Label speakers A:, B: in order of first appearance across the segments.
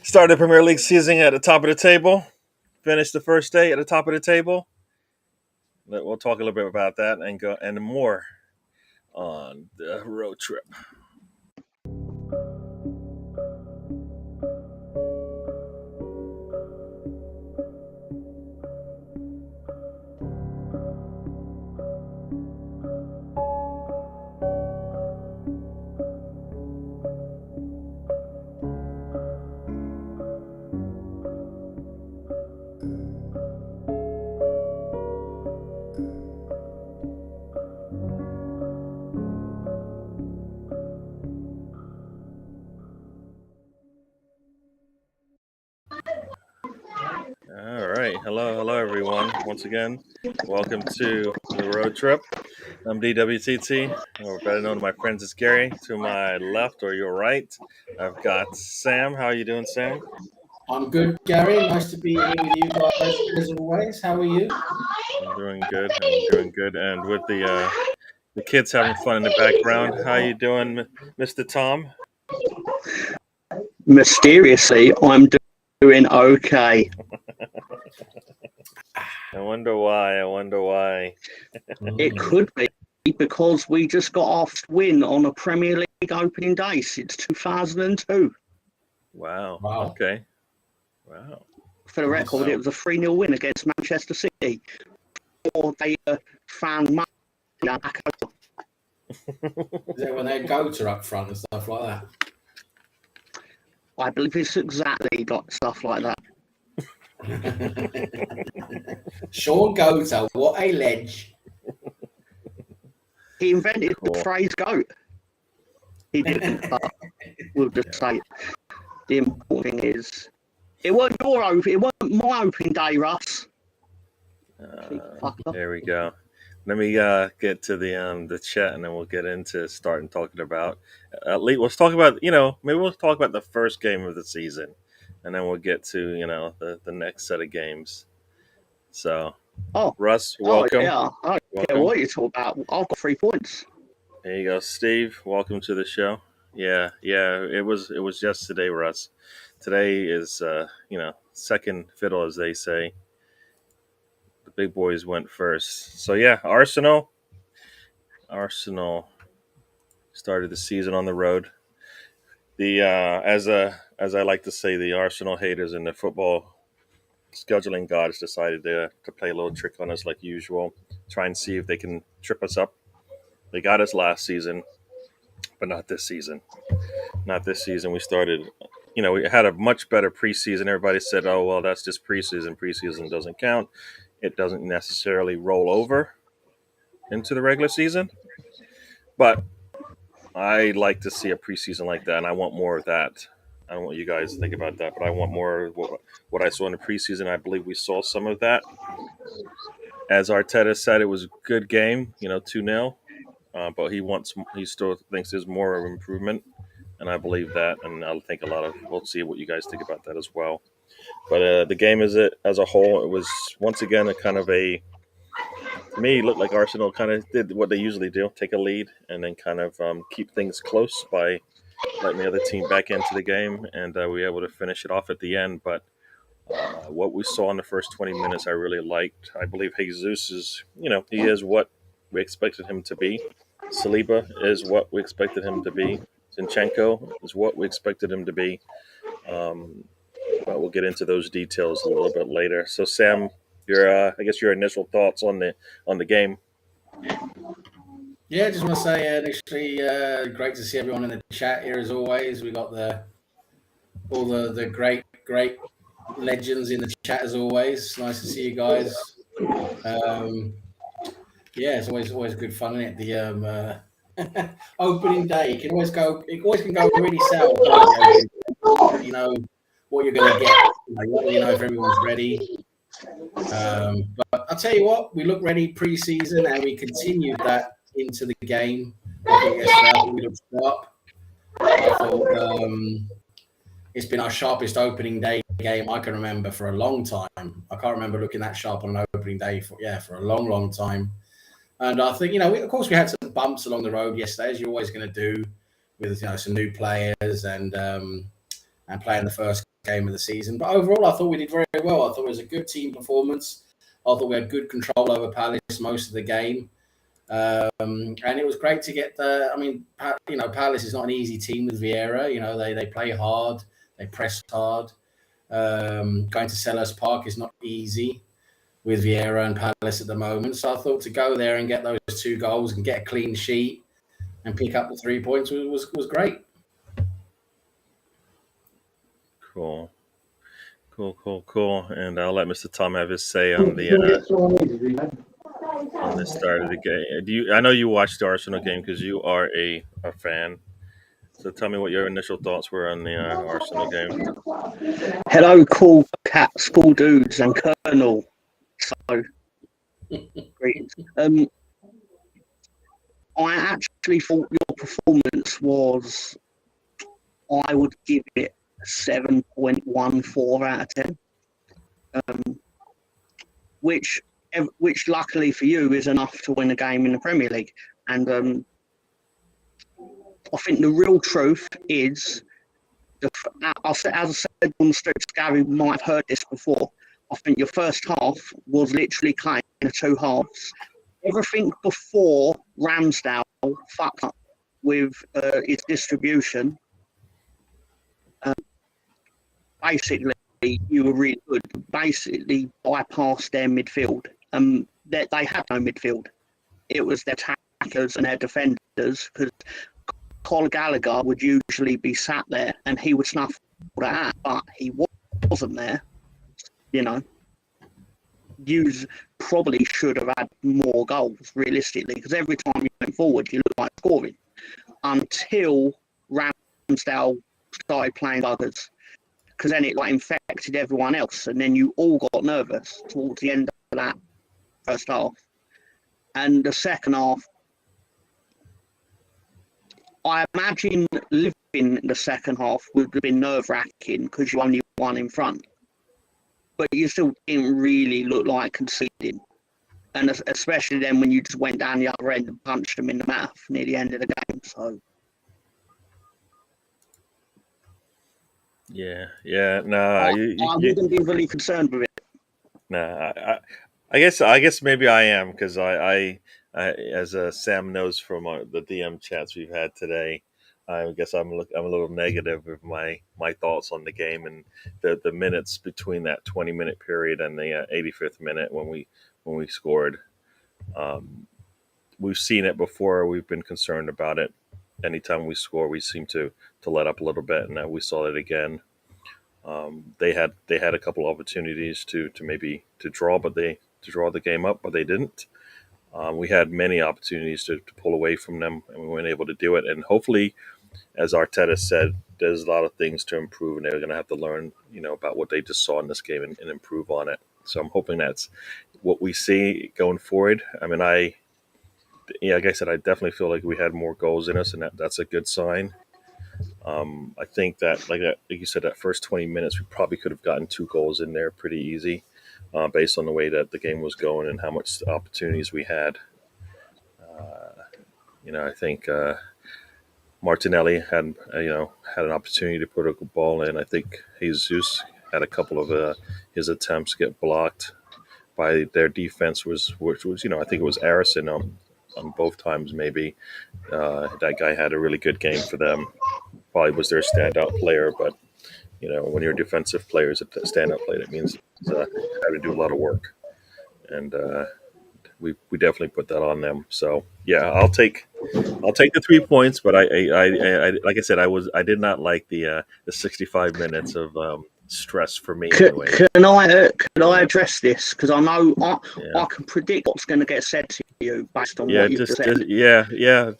A: Started the Premier League season at the top of the table. Finished the first day at the top of the table. We'll talk a little bit about that and go and more on the road trip. All right. Hello, everyone. Once again, welcome to the road trip. I'm DWTT, or better known to my friends as Gary. To my left or your right, I've got Sam. How are you doing, Sam?
B: I'm good, Gary. Nice to be here with you guys as always. How are you?
A: I'm doing good. And with the kids having fun in the background, how you doing, Mr. Tom?
C: Mysteriously, I'm doing okay.
A: I wonder why.
C: It could be because we just got our win on a Premier League opening day since 2002.
A: Wow.
B: Wow.
A: Okay. Wow.
C: For the record, it was a 3-0 win against Manchester City before they found money back over.
B: Is that when they had Goater up front and stuff like that?
C: I believe it's exactly like stuff like that.
B: Sean Goater, what a ledge.
C: He invented the phrase "goat." He didn't, but we'll just say the important thing is it wasn't my opening day, Russ.
A: There we go. Let me get to the chat, and then we'll get into starting talking about. Let's talk about maybe we'll talk about the first game of the season, and then we'll get to the next set of games. So, Russ, welcome.
C: Yeah, I don't care what you talk about. I've got 3 points.
A: There you go, Steve. Welcome to the show. Yeah. It was yesterday, Russ. Today is second fiddle, as they say. The big boys went first. So yeah, Arsenal started the season on the road. The as I like to say, the Arsenal haters and the football scheduling gods decided to play a little trick on us like usual, try and see if they can trip us up. They got us last season, but not this season. Not this season. We started, we had a much better preseason. Everybody said, "Oh well, that's just preseason. Preseason doesn't count. It doesn't necessarily roll over into the regular season." But I like to see a preseason like that, and I want more of that. I don't know what you guys think about that, but I want more of what I saw in the preseason. I believe we saw some of that. As Arteta said, it was a good game, 2-0, but he still thinks there's more of improvement, and I believe that, and I think we'll see what you guys think about that as well. But the game as a whole, it was once again a kind of to me, it looked like Arsenal kind of did what they usually do, take a lead and then kind of keep things close by letting the other team back into the game, and we were able to finish it off at the end. But what we saw in the first 20 minutes, I really liked. I believe Jesus is, he is what we expected him to be. Saliba is what we expected him to be. Zinchenko is what we expected him to be. But we'll get into those details a little bit later. So, Sam, your initial thoughts on the game.
B: Yeah, just want to say initially, great to see everyone in the chat here as always. We got all the great legends in the chat as always. Nice to see you guys. Yeah, it's always good fun, isn't it? The opening day, it always can go really south. You know what you're going to get. You know if everyone's ready. But I'll tell you what, we look ready pre-season, and we continued that into the game. I think yesterday we looked sharp. I thought it's been our sharpest opening day game I can remember for a long time. I can't remember looking that sharp on an opening day for a long time. And I think, of course we had some bumps along the road yesterday, as you're always going to do with, some new players and playing the first game of the season. But overall, I thought we did very well. I thought it was a good team performance. I thought we had good control over Palace most of the game. And it was great to get the. I mean, Palace is not an easy team with Vieira. They play hard, they press hard. Going to Selhurst Park is not easy with Vieira and Palace at the moment. So I thought to go there and get those 2 goals and get a clean sheet and pick up the 3 points was great.
A: Cool. And I'll let Mr. Tom have his say on the start of the game. I know you watched the Arsenal game because you are a fan. So tell me what your initial thoughts were on the Arsenal game.
C: Hello, cool cats, cool dudes, and Colonel. So, greetings. I actually thought your performance was, I would give it 7.14 out of 10, which luckily for you is enough to win a game in the Premier League. And I think the real truth is, as I said on the streets, Gary might have heard this before, I think your first half was literally cut into 2 halves. Everything before Ramsdale fucked up with its distribution, basically, you were really good. Basically, bypassed their midfield. They had no midfield. It was their attackers and their defenders, because Conor Gallagher would usually be sat there and he would snuff that, but he wasn't there. You probably should have had more goals, realistically, because every time you went forward, you looked like scoring. Until Ramsdale started playing buggers, because then it infected everyone else, and then you all got nervous towards the end of that first half. And the second half, I imagine living the second half would have been nerve-wracking because you only won in front. But you still didn't really look like conceding. And especially then when you just went down the other end and punched them in the mouth near the end of the game. So.
A: Yeah. No,
C: I wouldn't be really concerned with it.
A: No, I guess maybe I am, because I as Sam knows from the DM chats we've had today, I guess I'm a little negative with my thoughts on the game and the minutes between that 20-minute period and the 85th minute when we scored. We've seen it before. We've been concerned about it. Anytime we score, we seem to let up a little bit, and we saw it again. They had a couple opportunities to draw the game up, but they didn't. We had many opportunities to pull away from them, and we weren't able to do it. And hopefully, as Arteta said, there's a lot of things to improve, and they're going to have to learn, about what they just saw in this game and improve on it. So I'm hoping that's what we see going forward. I mean, like I said, I definitely feel like we had more goals in us, and that's a good sign. I think that, like you said, that first 20 minutes, we probably could have gotten 2 goals in there pretty easy, based on the way that the game was going and how much opportunities we had. I think Martinelli had an opportunity to put a ball in. I think Jesus had a couple of his attempts get blocked by their defense, which was I think it was Arison on both times maybe. That guy had a really good game for them. Probably was their standout player, but when you're a defensive player, it's a standout player. That means you have to do a lot of work, and we definitely put that on them. So yeah, I'll take the 3 points, but I like I said, I did not like the 65 minutes of stress for me anyway.
C: Can I address this? Because I know I can predict what's going to get said to you based on what you've said.
A: Yeah.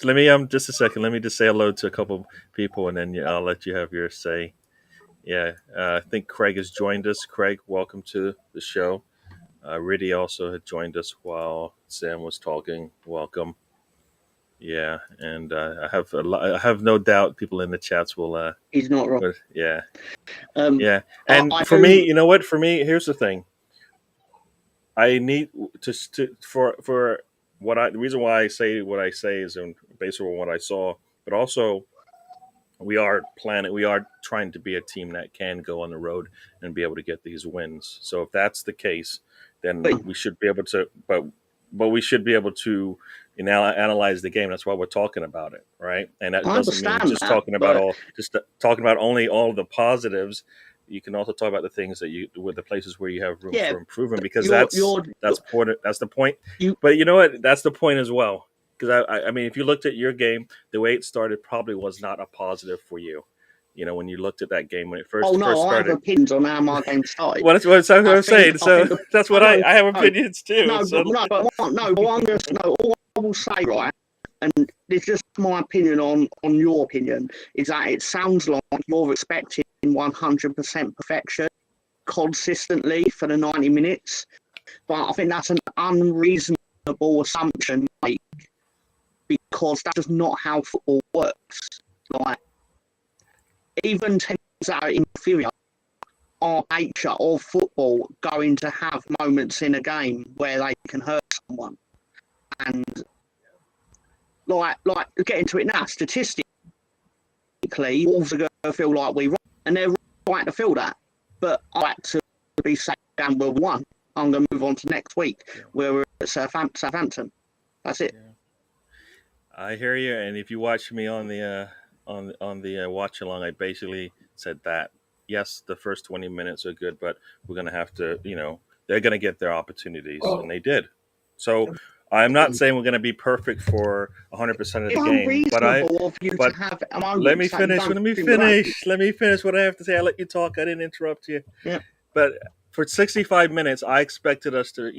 A: Let me just a second. Let me just say hello to a couple people, and then I'll let you have your say. Yeah, I think Craig has joined us. Craig, welcome to the show. Riddy also had joined us while Sam was talking. Welcome. Yeah, and I have no doubt people in the chats will.
C: He's not wrong.
A: Yeah. And for me, you know what? For me, here's the thing. I need for what the reason why I say what I say is based on what I saw, but also we are planning. We are trying to be a team that can go on the road and be able to get these wins. So if that's the case, then
C: But
A: we should be able to. But we should be able to analyze the game. That's why we're talking about it, right? And that
C: I
A: doesn't mean
C: understand
A: just
C: that. But
A: talking about only all the positives. You can also talk about the things that you with the places where you have room
C: yeah,
A: for improvement, because
C: you're
A: that's important. That's the point.
C: you.
A: But you know what? That's the point as well. Because I mean, if you looked at your game, the way it started probably was not a positive for you. You know, when you looked at that game when it
C: Oh
A: first
C: no, I have
A: started.
C: opinions on how my game started.
A: Well, that's what
C: I
A: I'm saying.
C: think
A: So that's
C: I
A: what
C: know
A: I have
C: no
A: opinions too.
C: no
A: So
C: but no but no but I'm just no all I will say, right, and it's just my opinion on your opinion, is that it sounds like you're expecting 100% perfection consistently for the 90 minutes, but I think that's an unreasonable assumption to make, because that's just not how football works. Like, even teams that are inferior are nature of football going to have moments in a game where they can hurt someone. And like getting to it now, statistically, Wolves are going to feel like we won, and they're right to feel that. But I like to be safe and we've won. I'm going to move on to next week, where we're at Southampton. That's it.
A: I hear you. And if you watch me on the watch along, I basically said that yes, the first 20 minutes are good, but we're going to have to, they're going to get their opportunities, and they did. So I'm not saying we're going to be perfect for 100% of the
C: It's
A: game,
C: unreasonable of you to have a moment.
A: let me finish. Let me finish what I have to say. I let you talk. I didn't interrupt you.
C: Yeah.
A: But for 65 minutes, I expected us to,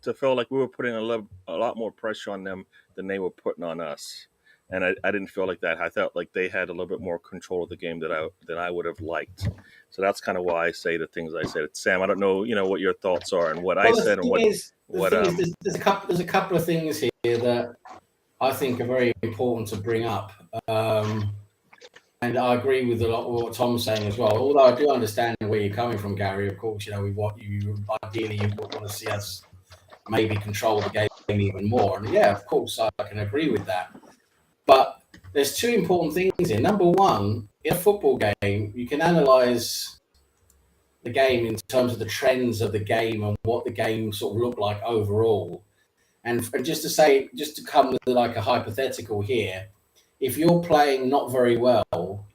A: to feel like we were putting a lot more pressure on them than they were putting on us. And I didn't feel like that. I felt like they had a little bit more control of the game than I would have liked. So that's kind of why I say the things I said. Sam, I don't know, what your thoughts are and what I said and what.
B: There's a couple of things here that I think are very important to bring up. And I agree with a lot of what Tom's saying as well. Although I do understand where you're coming from, Gary. Of course, we want you ideally you want to see us maybe control the game even more. And yeah, of course, I can agree with that. But there's two important things here. Number one, in a football game, you can analyse the game in terms of the trends of the game and what the game sort of looked like overall. And just to come with like a hypothetical here, if you're playing not very well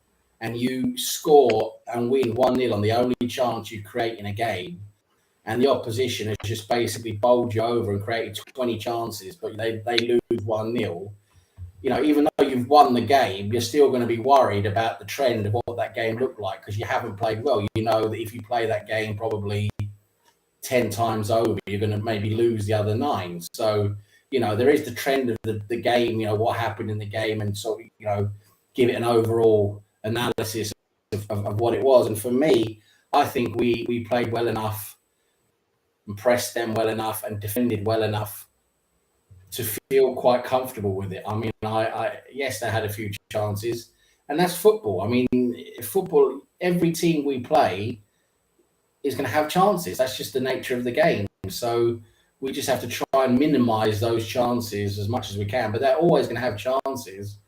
B: and you score and win 1-0 on the only chance you create in a game, and the opposition has just basically bowled you over and created 20 chances, but they lose 1-0, even though you've won the game, you're still going to be worried about the trend of what that game looked like, because you haven't played well. You know that if you play that game probably 10 times over, you're going to maybe lose the other 9. So, there is the trend of the game, what happened in the game, and so, give it an overall analysis of what it was. And for me, I think we played well enough and pressed them well enough and defended well enough to feel quite comfortable with it. I mean, yes, they had a few chances, and that's football. I mean, football, every team we play is going to have chances. That's just the nature of the game. So we just have to try and minimize those chances as much as we can. But they're always going to have chances,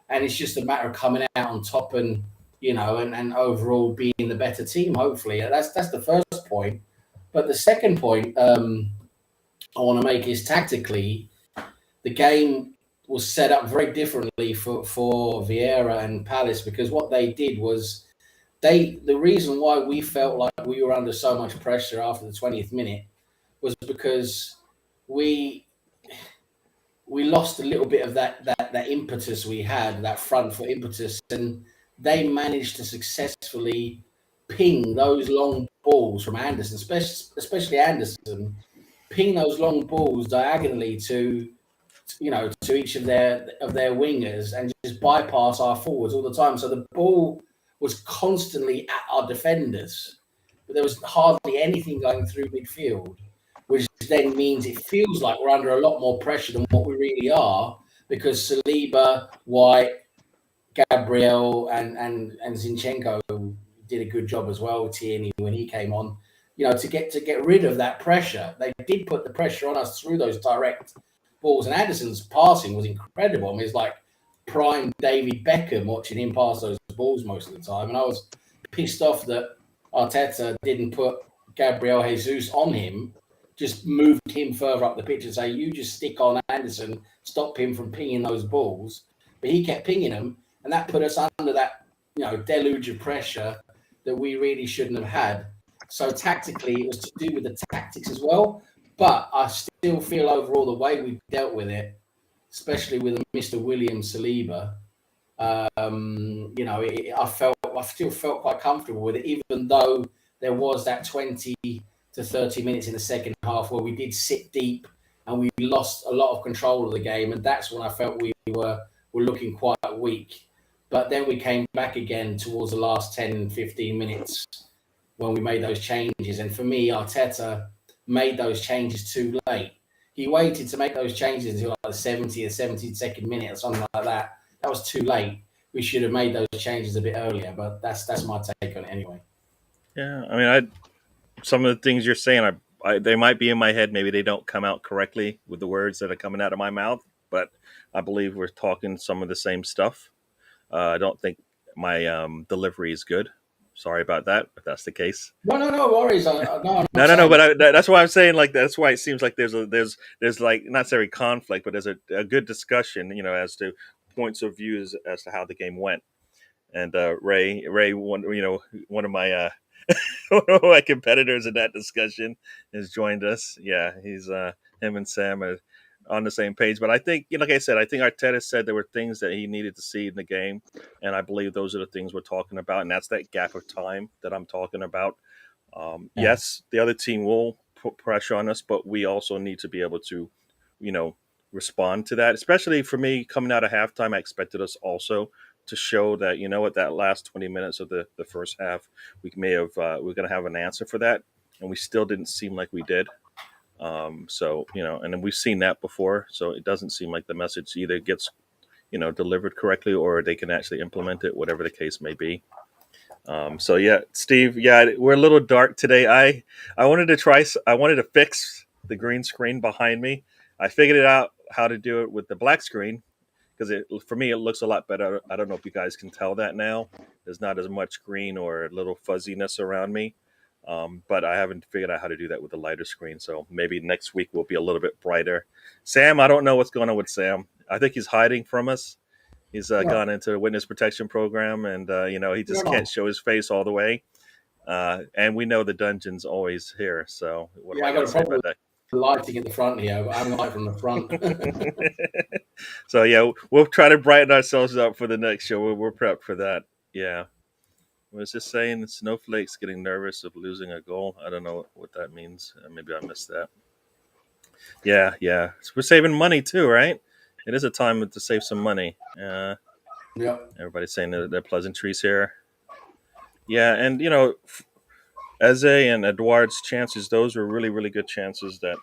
B: and it's just a matter of coming out on top and and overall being the better team. Hopefully, that's the first point. But the second point I want to make is tactically, the game was set up very differently for Vieira and Palace, because what they did was the reason why we felt like we were under so much pressure after the 20th minute was because we lost a little bit of that impetus we had, that front foot impetus, and they managed to successfully ping those long balls from Anderson, especially Anderson, ping those long balls diagonally to each of their wingers, and just bypass our forwards all the time. So the ball was constantly at our defenders, but there was hardly anything going through midfield, which then means it feels like we're under a lot more pressure than what we really are, because Saliba, White, Gabriel, and Zinchenko did a good job as well. Tierney, when he came on, to get rid of that pressure, they did put the pressure on us through those direct balls. And Anderson's passing was incredible. I mean, it's like prime David Beckham watching him pass those balls most of the time, and I was pissed off that Arteta didn't put Gabriel Jesus on him, just moved him further up the pitch and say, you just stick on Anderson, stop him from pinging those balls. But he kept pinging them, and that put us under that, deluge of pressure that we really shouldn't have had. So tactically, it was to do with the tactics as well. But I still feel overall the way we dealt with it, especially with Mr. William Saliba, I still felt quite comfortable with it, even though there was that 20 to 30 minutes in the second half where we did sit deep and we lost a lot of control of the game. And that's when I felt we were looking quite weak. But then we came back again towards the last 10, 15 minutes when we made those changes. And for me, Arteta made those changes too late. He waited to make those changes until like the 70th, 72nd minute or something like that. That was too late. We should have made those changes a bit earlier, but that's my take on it anyway.
A: Yeah, I mean, some of the things you're saying, they might be in my head. Maybe they don't come out correctly with the words that are coming out of my mouth, but I believe we're talking some of the same stuff. I don't think my delivery is good. Sorry about that, if that's the case.
B: No worries. No.
A: But that's why I'm saying, like, that's why it seems like there's like not necessarily conflict, but there's a good discussion, as to points of views as to how the game went. And Ray, one of my one of my competitors in that discussion has joined us. Yeah, he's him and Sam are on the same page. But I think, like I said, I think Arteta said there were things that he needed to see in the game, and I believe those are the things we're talking about, and that's that gap of time that I'm talking about. Yes, the other team will put pressure on us, but we also need to be able to, respond to that. Especially for me, coming out of halftime, I expected us also to show that, that last 20 minutes of the first half, we may have we're going to have an answer for that, and we still didn't seem like we did. So and then we've seen that before, so it doesn't seem like the message either gets delivered correctly or they can actually implement it, whatever the case may be. So yeah, Steve, we're a little dark today. I wanted to fix the green screen behind me. I figured it out how to do it with the black screen, because for me it looks a lot better. I don't know if you guys can tell that now. There's not as much green or a little fuzziness around me, but I haven't figured out how to do that with the lighter screen. So maybe next week will be a little bit brighter. Sam, I don't know what's going on with Sam. I think he's hiding from us. He's gone into the witness protection program, and he just can't show his face all the way. And we know the dungeon's always here. So what am I going to say about that?
B: Lighting at the front here. I haven't light from the front.
A: So yeah, we'll try to brighten ourselves up for the next show. We're prepped for that. Yeah. I was just saying, Snowflake's getting nervous of losing a goal. I don't know what that means. Maybe I missed that. Yeah. So we're saving money too, right? It is a time to save some money.
B: Yeah.
A: Everybody's saying they're pleasantries here. Yeah, and Eze and Eduard's chances, those were really, really good chances that,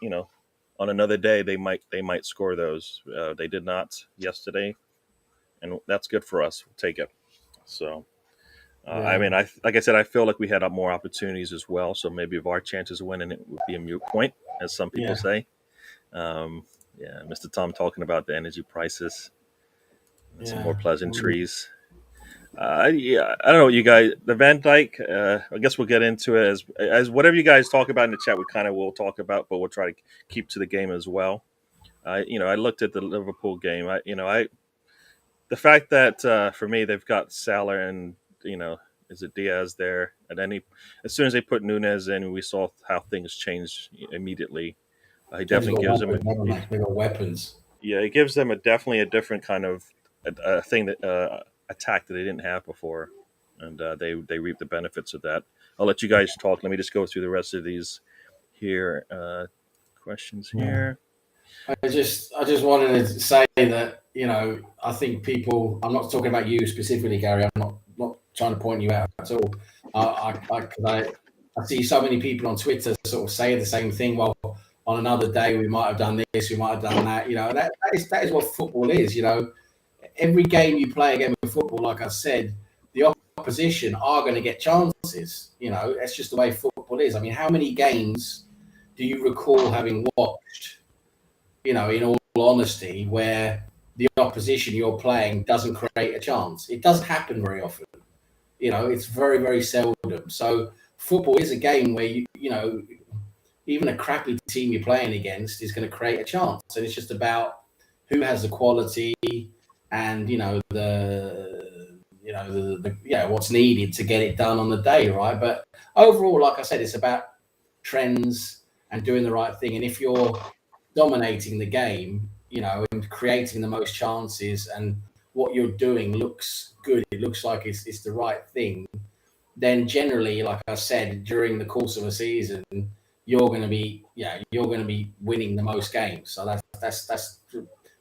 A: on another day they might score those. They did not yesterday, and that's good for us. We'll take it. So, I mean, like I said, I feel like we had more opportunities as well. So maybe if our chances of winning it would be a moot point, as some people say. Mr. Tom talking about the energy prices and some more pleasantries. I don't know what you guys, the Van Dyke, I guess we'll get into it as whatever you guys talk about in the chat, we kind of will talk about, but we'll try to keep to the game as well. I looked at the Liverpool game. The fact that for me, they've got Salah and, is it Diaz there? And then as soon as they put Nunez in, we saw how things changed immediately. He definitely gives them
B: weapons.
A: Yeah, it gives them definitely a different kind of thing that attack that they didn't have before, and they reap the benefits of that. I'll let you guys talk. Let me just go through the rest of these here. Questions here.
B: I just wanted to say that I think people. I'm not talking about you specifically, Gary. I'm not trying to point you out at all. I see so many people on Twitter sort of say the same thing. Well, on another day we might have done this, we might have done that. That is what football is. Every game you play a game of football, like I said, the opposition are going to get chances. That's just the way football is. I mean, how many games do you recall having watched, in all honesty, where the opposition you're playing doesn't create a chance. It doesn't happen very often. It's very, very seldom. So football is a game where even a crappy team you're playing against is going to create a chance, and it's just about who has the quality and what's needed to get it done on the day, right? But overall, like I said, it's about trends and doing the right thing. And if you're dominating the game, and creating the most chances, and what you're doing looks good, it looks like it's the right thing, then generally, like I said, during the course of a season, you're going to be winning the most games. So that's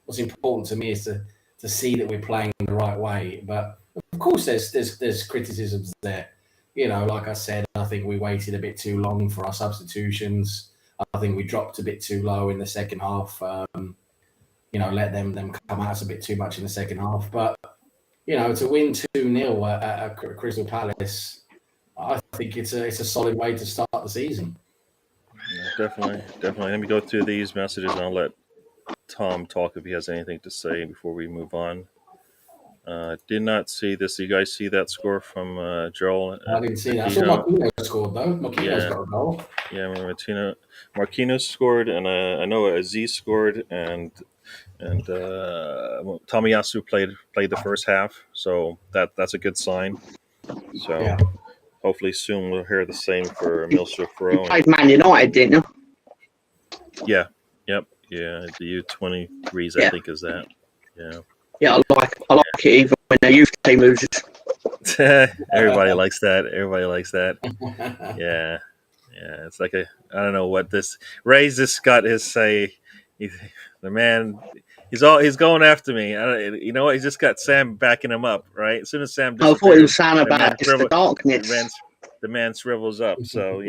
B: what's important to me, is to see that we're playing the right way. But of course, there's criticisms there. Like I said, I think we waited a bit too long for our substitutions. I think we dropped a bit too low in the second half. Let them come out a bit too much in the second half. But to win 2-0 at Crystal Palace, I think it's a solid way to start the season.
A: Yeah, definitely. Let me go through these messages, and I'll let Tom talk if he has anything to say before we move on. Did not see this. You guys see that score from Joel?
B: I didn't see that. I saw Marquinhos scored, though. Marquinhos got a goal.
A: Yeah, Marquinhos scored, and I know Aziz scored, and Tomiyasu played the first half, so that's a good sign. So hopefully soon we'll hear the same for Milsha
C: You played Man United, didn't you?
A: Yeah. Yep. Yeah. The U23s, I think, is that. Yeah.
C: Yeah, I like it even when the youth team loses.
A: Everybody likes that. Yeah. It's like I don't know what this Ray's just got his say. The man, he's going after me. You know what? He's just got Sam backing him up, right? As soon as Sam disappears,
C: I thought he was saying about the darkness.
A: The man shrivels up. So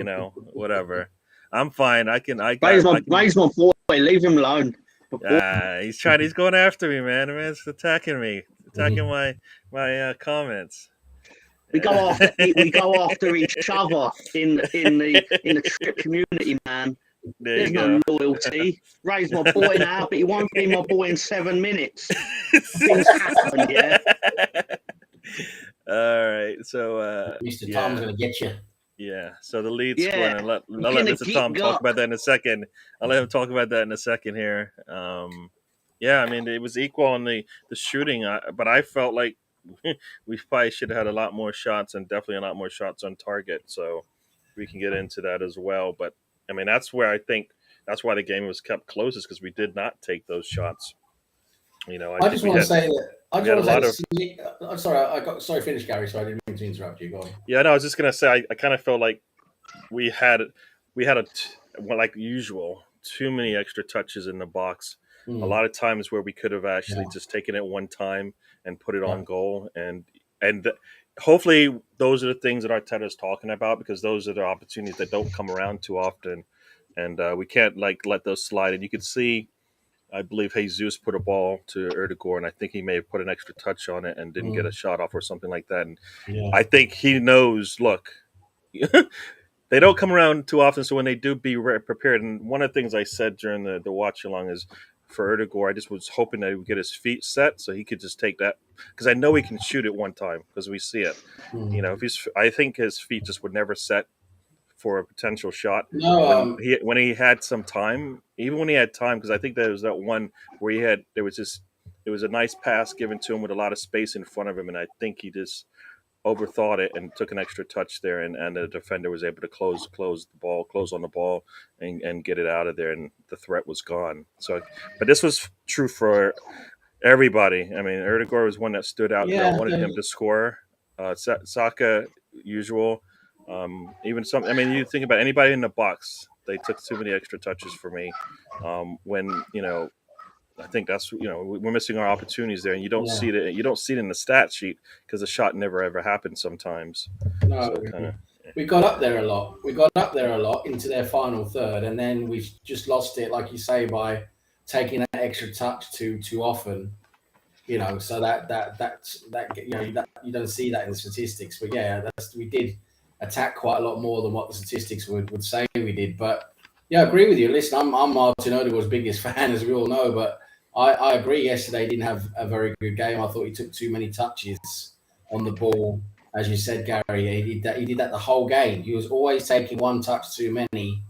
A: whatever. I'm fine.
C: Ray's my boy. Leave him alone.
A: He's going after me, man. The man's attacking me, attacking my comments.
C: We go after each other in the trip community, man. There's no loyalty. Ray's my boy now, but he won't be my boy in 7 minutes. Things happen, yeah.
A: All right, so
B: Mr. Tom's gonna get you.
A: Yeah, so the lead score, and I'll let Mr. Tom talk about that in a second. I'll let him talk about that in a second here. Yeah, I mean, it was equal on the shooting, but I felt like we probably should have had a lot more shots, and definitely a lot more shots on target. So we can get into that as well. But I mean, that's where I think that's why the game was kept closest, because we did not take those shots.
B: I just want to say that. Sorry, finish, Gary. Sorry, I didn't mean to interrupt you. Go on.
A: Yeah, no, I was just gonna say I kind of felt like we had like usual, too many extra touches in the box. A lot of times where we could have actually just taken it one time and put it on goal, and hopefully those are the things that Arteta's talking about, because those are the opportunities that don't come around too often, and we can't let those slide. And you could see, I believe Jesus put a ball to Erdegaard, and I think he may have put an extra touch on it and didn't get a shot off or something like that. And I think he knows, look, they don't come around too often, so when they do, be prepared. And one of the things I said during the watch along is, for Erdegaard, I just was hoping that he would get his feet set so he could just take that, because I know he can shoot it one time, because we see it. I think his feet just would never set for a potential shot.
B: No,
A: when he had some time, because I think there was that one where it was a nice pass given to him with a lot of space in front of him, and I think he just overthought it and took an extra touch there, and the defender was able to close on the ball and get it out of there, and the threat was gone. So, but this was true for everybody. I mean, Erdegaard was one that stood out. I wanted him to score. Saka, usual. Even some. I mean, you think about anybody in the box, they took too many extra touches for me. When I think that's we're missing our opportunities there, and you don't see it. You don't see it in the stat sheet because the shot never ever happens sometimes.
B: No, so we got up there a lot. We got up there a lot into their final third, and then we just lost it, like you say, by taking that extra touch too often. So that you don't see that in the statistics. But we did attack quite a lot more than what the statistics would say we did. But I agree with you. Listen, I'm Martin Odegaard's biggest fan, as we all know, but I agree. Yesterday he didn't have a very good game. I thought he took too many touches on the ball. As you said, Gary, he did that the whole game. He was always taking one touch too many,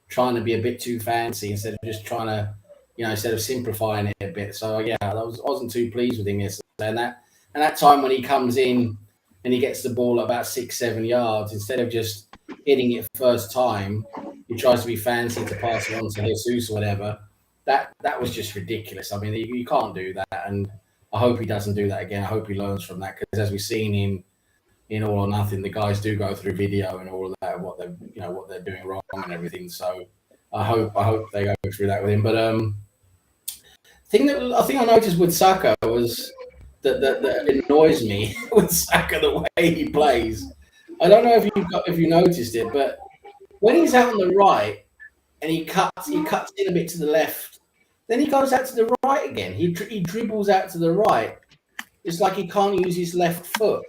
B: trying to be a bit too fancy instead of just trying to, instead of simplifying it a bit. So yeah, I wasn't too pleased with him yesterday. And that time when he comes in and he gets the ball about 6-7 yards, instead of just hitting it first time, he tries to be fancy to pass it on to Jesus or whatever. That was just ridiculous. I mean, you can't do that, and I hope he doesn't do that again. I hope he learns from that, because as we've seen in All or Nothing, the guys do go through video and all of that, what they're doing wrong and everything. So I hope they go through that with him. But thing I noticed with Saka was that annoys me with Saka, the way he plays. I don't know if you noticed it, but when he's out on the right and he cuts in a bit to the left, then he goes out to the right again. He dribbles out to the right. It's like he can't use his left foot.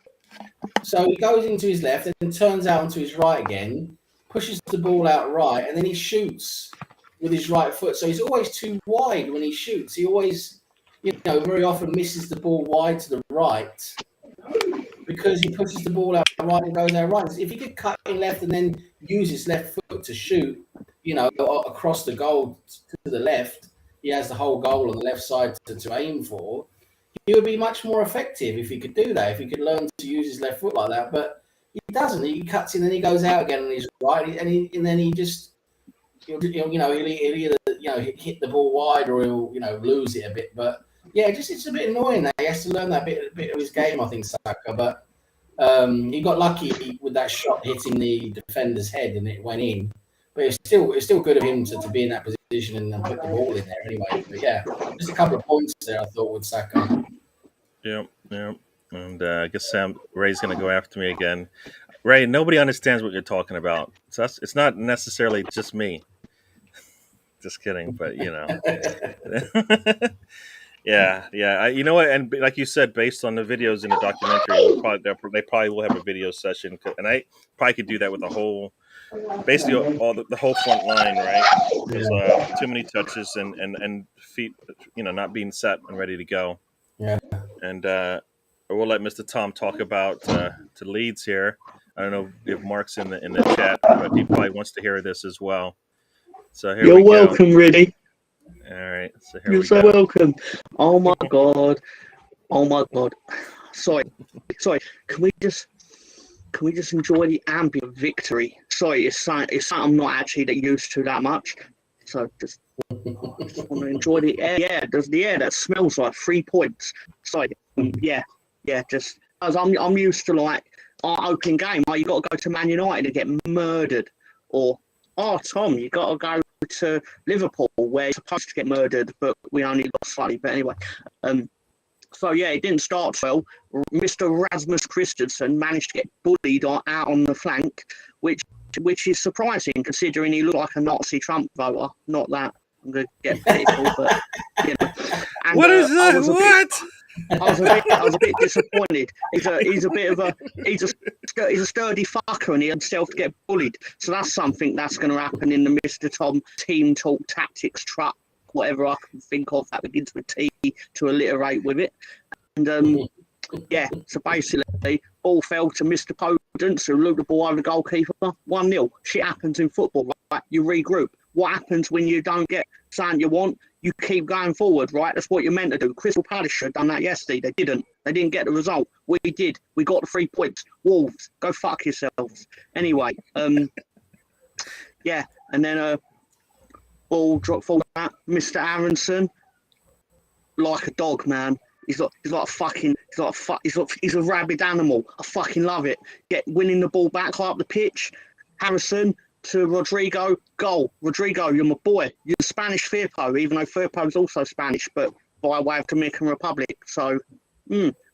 B: So he goes into his left and turns out onto his right again, pushes the ball out right, and then he shoots with his right foot. So he's always too wide when he shoots. He always, very often misses the ball wide to the right because he pushes the ball out right and goes out right. If he could cut in left and then use his left foot to shoot, across the goal to the left, he has the whole goal on the left side to aim for. He would be much more effective if he could do that, if he could learn to use his left foot like that. But he doesn't. He cuts in and he goes out again on his right, and then he just, he'll either hit the ball wide or he'll lose it a bit. But yeah, it's a bit annoying that he has to learn that bit of his game, I think, Saka. But he got lucky with that shot hitting the defender's head and it went in. But it's still good of him to be in that position and put the ball in there anyway. But yeah, just a couple of points there, I thought, with Saka.
A: Yeah. And I guess Ray's going to go after me again. Ray, nobody understands what you're talking about. So it's not necessarily just me. Just kidding, but Yeah. You know what? And like you said, based on the videos in the documentary, they probably will have a video session, and I probably could do that with basically all the whole front line, right? Because too many touches and feet, not being set and ready to go.
B: Yeah.
A: And we'll let Mr. Tom talk about to Leeds here. I don't know if Mark's in the chat, but he probably wants to hear this as well. So here
C: You're
A: we go.
C: welcome, Riddy.
A: All right. So here
C: You're
A: we
C: so
A: go.
C: welcome. Oh my god. Sorry. Can we just enjoy the ambient victory? Sorry, it's something I'm not actually that used to that much. So just want to enjoy the air. Yeah, there's the air that smells like 3 points. Sorry. Yeah. Just as I'm used to like our opening game. You got to go to Man United and get murdered, or Tom, you got to go to Liverpool where you're supposed to get murdered, but we only lost slightly. But anyway, so yeah, it didn't start well. Mr. Rasmus Christensen managed to get bullied out on the flank, which is surprising considering he looked like a Nazi Trump voter. Not that I'm going to get political, but And,
A: what is that?
C: I was a bit disappointed. He's a sturdy fucker, and he himself to get bullied. So that's something that's going to happen in the Mr. Tom team talk tactics truck, whatever I can think of that begins with T to alliterate with it. And yeah, so basically, ball fell to Mr. Podence, who looped the ball over the goalkeeper. 1-0. Shit happens in football, right? You regroup. What happens when you don't get something you want? You keep going forward, right? That's what you're meant to do. Crystal Palace should have done that yesterday. They didn't. They didn't get the result. We did. We got the 3 points. Wolves, go fuck yourselves. Anyway, yeah, and then ball drop for that. Mr. Aronson, like a dog, man. He's a rabid animal. I fucking love it. Winning the ball back high up the pitch. Harrison to Rodrigo, goal. Rodrigo, you're my boy. You're Spanish Firpo, even though Firpo is also Spanish, but by way of Dominican Republic. So,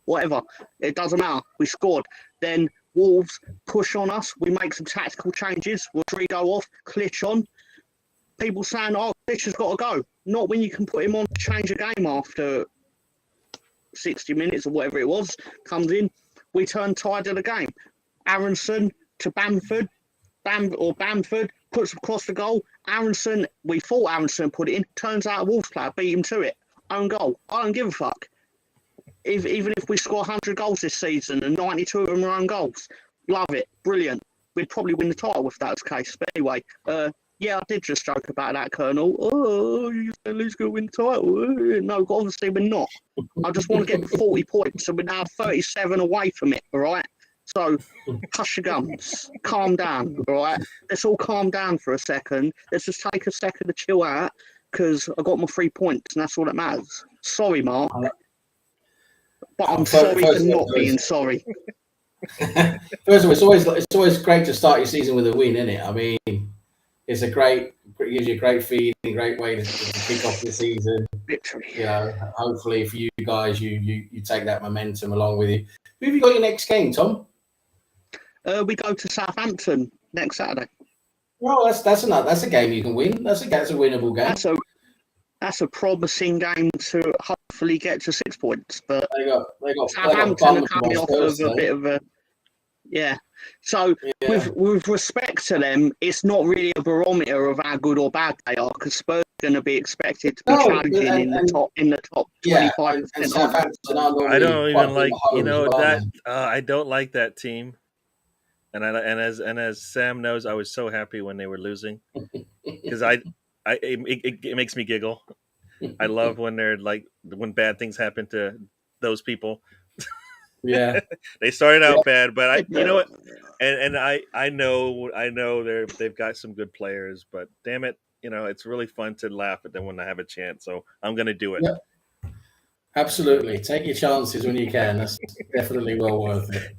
C: whatever. It doesn't matter. We scored. Then Wolves push on us. We make some tactical changes. Rodrigo off, Klitsch on. People saying, oh, Klitsch has got to go. Not when you can put him on to change a game after 60 minutes or whatever it was. Comes in. We turn tide of the game. Aronson to Bamford puts across the goal. Aronson, we thought Aronson put it in. Turns out a Wolves player beat him to it. own goal. I don't give a fuck. Even if we score 100 goals this season and 92 of them are own goals, love it, brilliant. We'd probably win the title if that was the case. But anyway, yeah, I did just joke about that, Colonel. Oh, you said Leeds going to win the title. No, obviously we're not. I just want to get 40 points, so we're now 37 away from it, all right? So, hush your gums. Calm down, all right? Let's all calm down for a second. Let's just take a second to chill out, because I got my 3 points, and that's all that matters. Sorry, Mark. But I'm sorry for not being sorry.
B: First of all, it's always great to start your season with a win, isn't it? I mean, it gives you a great feeling, great way to kick off the season.
C: Victory.
B: You know, hopefully for you guys, you take that momentum along with you. Who have you got your next game, Tom?
C: We go to Southampton next Saturday.
B: Well, that's a game you can win. That's a winnable game.
C: That's a promising game to hopefully get to 6 points. But
B: they got
C: Southampton are coming off of a bit of a So with respect to them, it's not really a barometer of how good or bad they are, because Spurs are going to be expected to be challenging in the top 25%.
A: I don't even like that. I don't like that team. And as Sam knows, I was so happy when they were losing, because it makes me giggle. I love when when bad things happen to those people.
B: Yeah,
A: they started out bad, but you know what? And I know they've got some good players, but damn it, it's really fun to laugh at them when I have a chance. So I'm gonna do it.
B: Yep. Absolutely, take your chances when you can. That's definitely well worth it.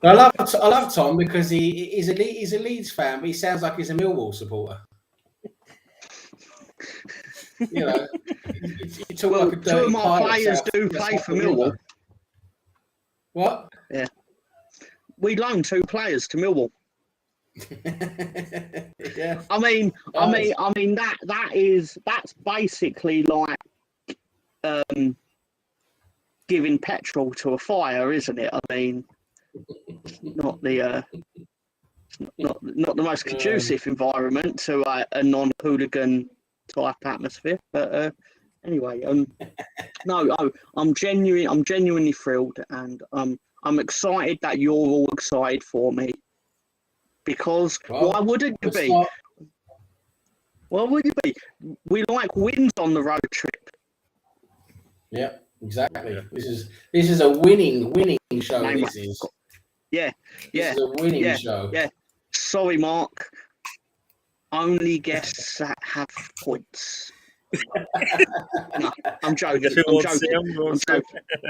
B: But I love Tom because he's a Leeds fan, but he sounds like he's a Millwall supporter. You know,
C: two of my players do play for Millwall.
B: What?
C: Yeah, we loaned 2 players to Millwall.
B: Yeah,
C: I mean that's basically like giving petrol to a fire, isn't it? I mean, not the most conducive environment to a non-hooligan type atmosphere, but anyway, no, I'm genuinely thrilled, and I'm excited that you're all excited for me, because why wouldn't you be? Why would you be? We like wins on the road trip.
B: Yeah, exactly. This is a winning show. This is a winning show.
C: Yeah. Sorry, Mark. Only guests that have points. No, I'm joking.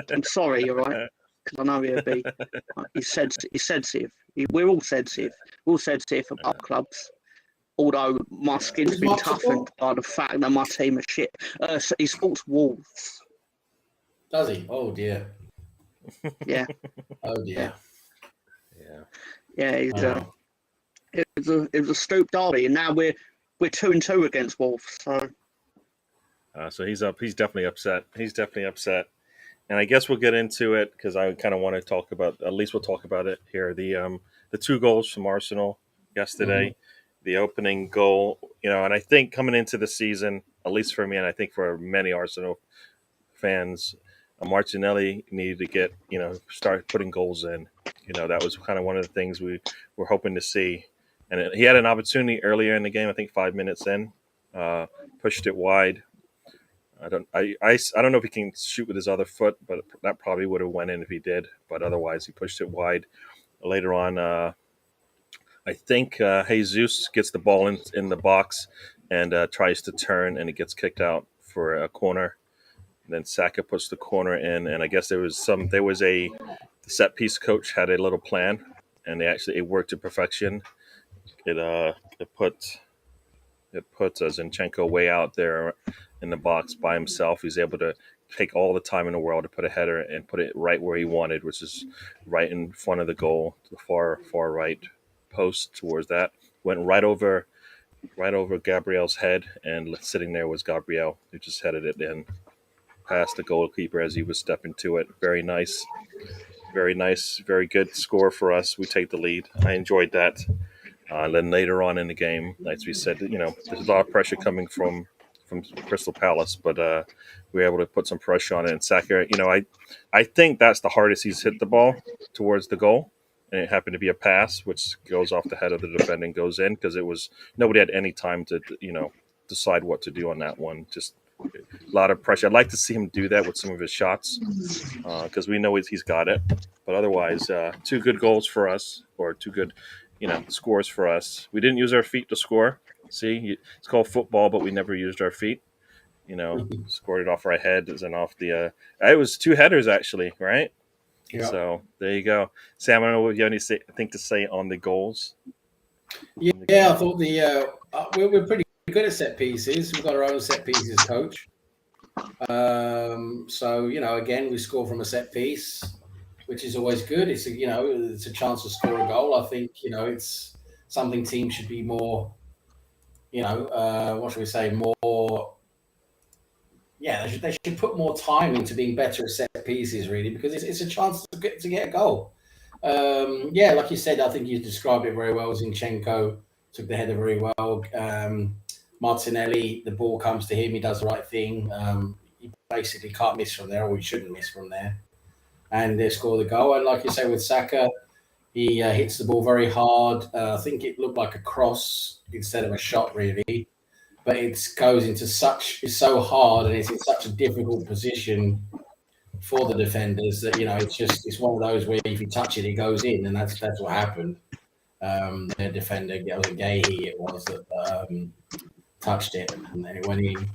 C: I'm sorry, all right? Because I know he'll be. He's sensitive. We're all sensitive. We're all sensitive about clubs. Although my skin's been toughened by the fact that my team is shit. So he supports Wolves.
B: Does he? Oh dear.
C: Yeah.
B: Oh dear.
C: Yeah. It was a Stoke derby, and now we're 2-2 against Wolves.
A: So he's up. He's definitely upset. And I guess we'll get into it, because I kind of want to talk about. At least we'll talk about it here. The 2 goals from Arsenal yesterday, the opening goal. And I think coming into the season, at least for me, and I think for many Arsenal fans, Martinelli needed to get start putting goals in. That was kind of one of the things we were hoping to see. And he had an opportunity earlier in the game. I think 5 minutes in, pushed it wide. I don't know if he can shoot with his other foot, but that probably would have went in if he did. But otherwise, he pushed it wide. Later on, I think Jesus gets the ball in the box and tries to turn, and it gets kicked out for a corner. And then Saka puts the corner in, and I guess there was a set piece coach had a little plan, and it worked to perfection. It put Zinchenko way out there in the box by himself. He's able to take all the time in the world to put a header and put it right where he wanted, which is right in front of the goal, the far right post towards that. Went right over Gabriel's head, and sitting there was Gabriel, who just headed it in past the goalkeeper as he was stepping to it. Very nice, very good score for us. We take the lead. I enjoyed that. Then later on in the game, as we said, there's a lot of pressure coming from from Crystal Palace, but we were able to put some pressure on it. And Saka, I think that's the hardest he's hit the ball towards the goal. And it happened to be a pass, which goes off the head of the defender and goes in because it was nobody had any time to decide what to do on that one. Just a lot of pressure. I'd like to see him do that with some of his shots because we know he's got it. But otherwise, two good goals for us, or two good, scores for us. We didn't use our feet to score. See, it's called football, but we never used our feet. Scored it off our heads and off the. It was two headers actually, right?
B: Yeah.
A: So there you go, Sam. I don't know what you have anything to say on the goals.
B: Yeah, I thought we're pretty good at set pieces. We've got our own set pieces coach. So again, we score from a set piece, which is always good. It's a chance to score a goal. I think it's something teams should be more. What should we say? More. Yeah, they should put more time into being better at set pieces, really, because it's a chance to get a goal. Like you said, I think you described it very well. Zinchenko took the header very well. Martinelli, the ball comes to him, he does the right thing. He basically can't miss from there, or he shouldn't miss from there. And they score the goal. And like you say with Saka, he hits the ball very hard. I think it looked like a cross instead of a shot, really. But it goes into it's so hard and it's in such a difficult position for the defenders that it's one of those where if you touch it, it goes in, and that's what happened. Their defender, it was Gahey, it was that touched it, and then it went in.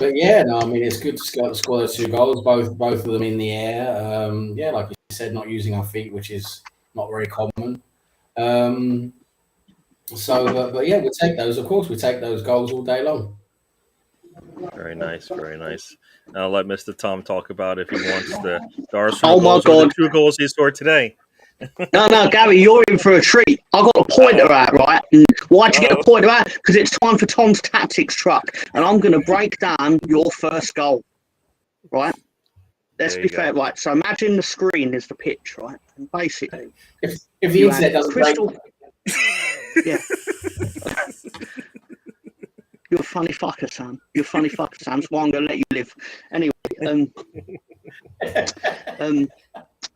B: But it's good to score those two goals, both of them in the air. Like you said, not using our feet, which is not very common. We take those. Of course, we take those goals all day long.
A: Very nice, very nice. I'll let Mr. Tom talk about if he wants the Arsenal
C: Oh my
A: goals or the
C: God.
A: 2 goals he scored today.
C: No, Gary, you're in for a treat. I got a pointer out, right? And why'd you get a pointer out? Because it's time for Tom's tactics truck, and I'm going to break down your first goal, right? Let's be fair, right? So imagine the screen is the pitch, right? And basically,
B: if the internet doesn't
C: crystal, yeah. You're a funny fucker, Sam. You're a funny fucker, Sam. That's why I'm going to let you live. Anyway,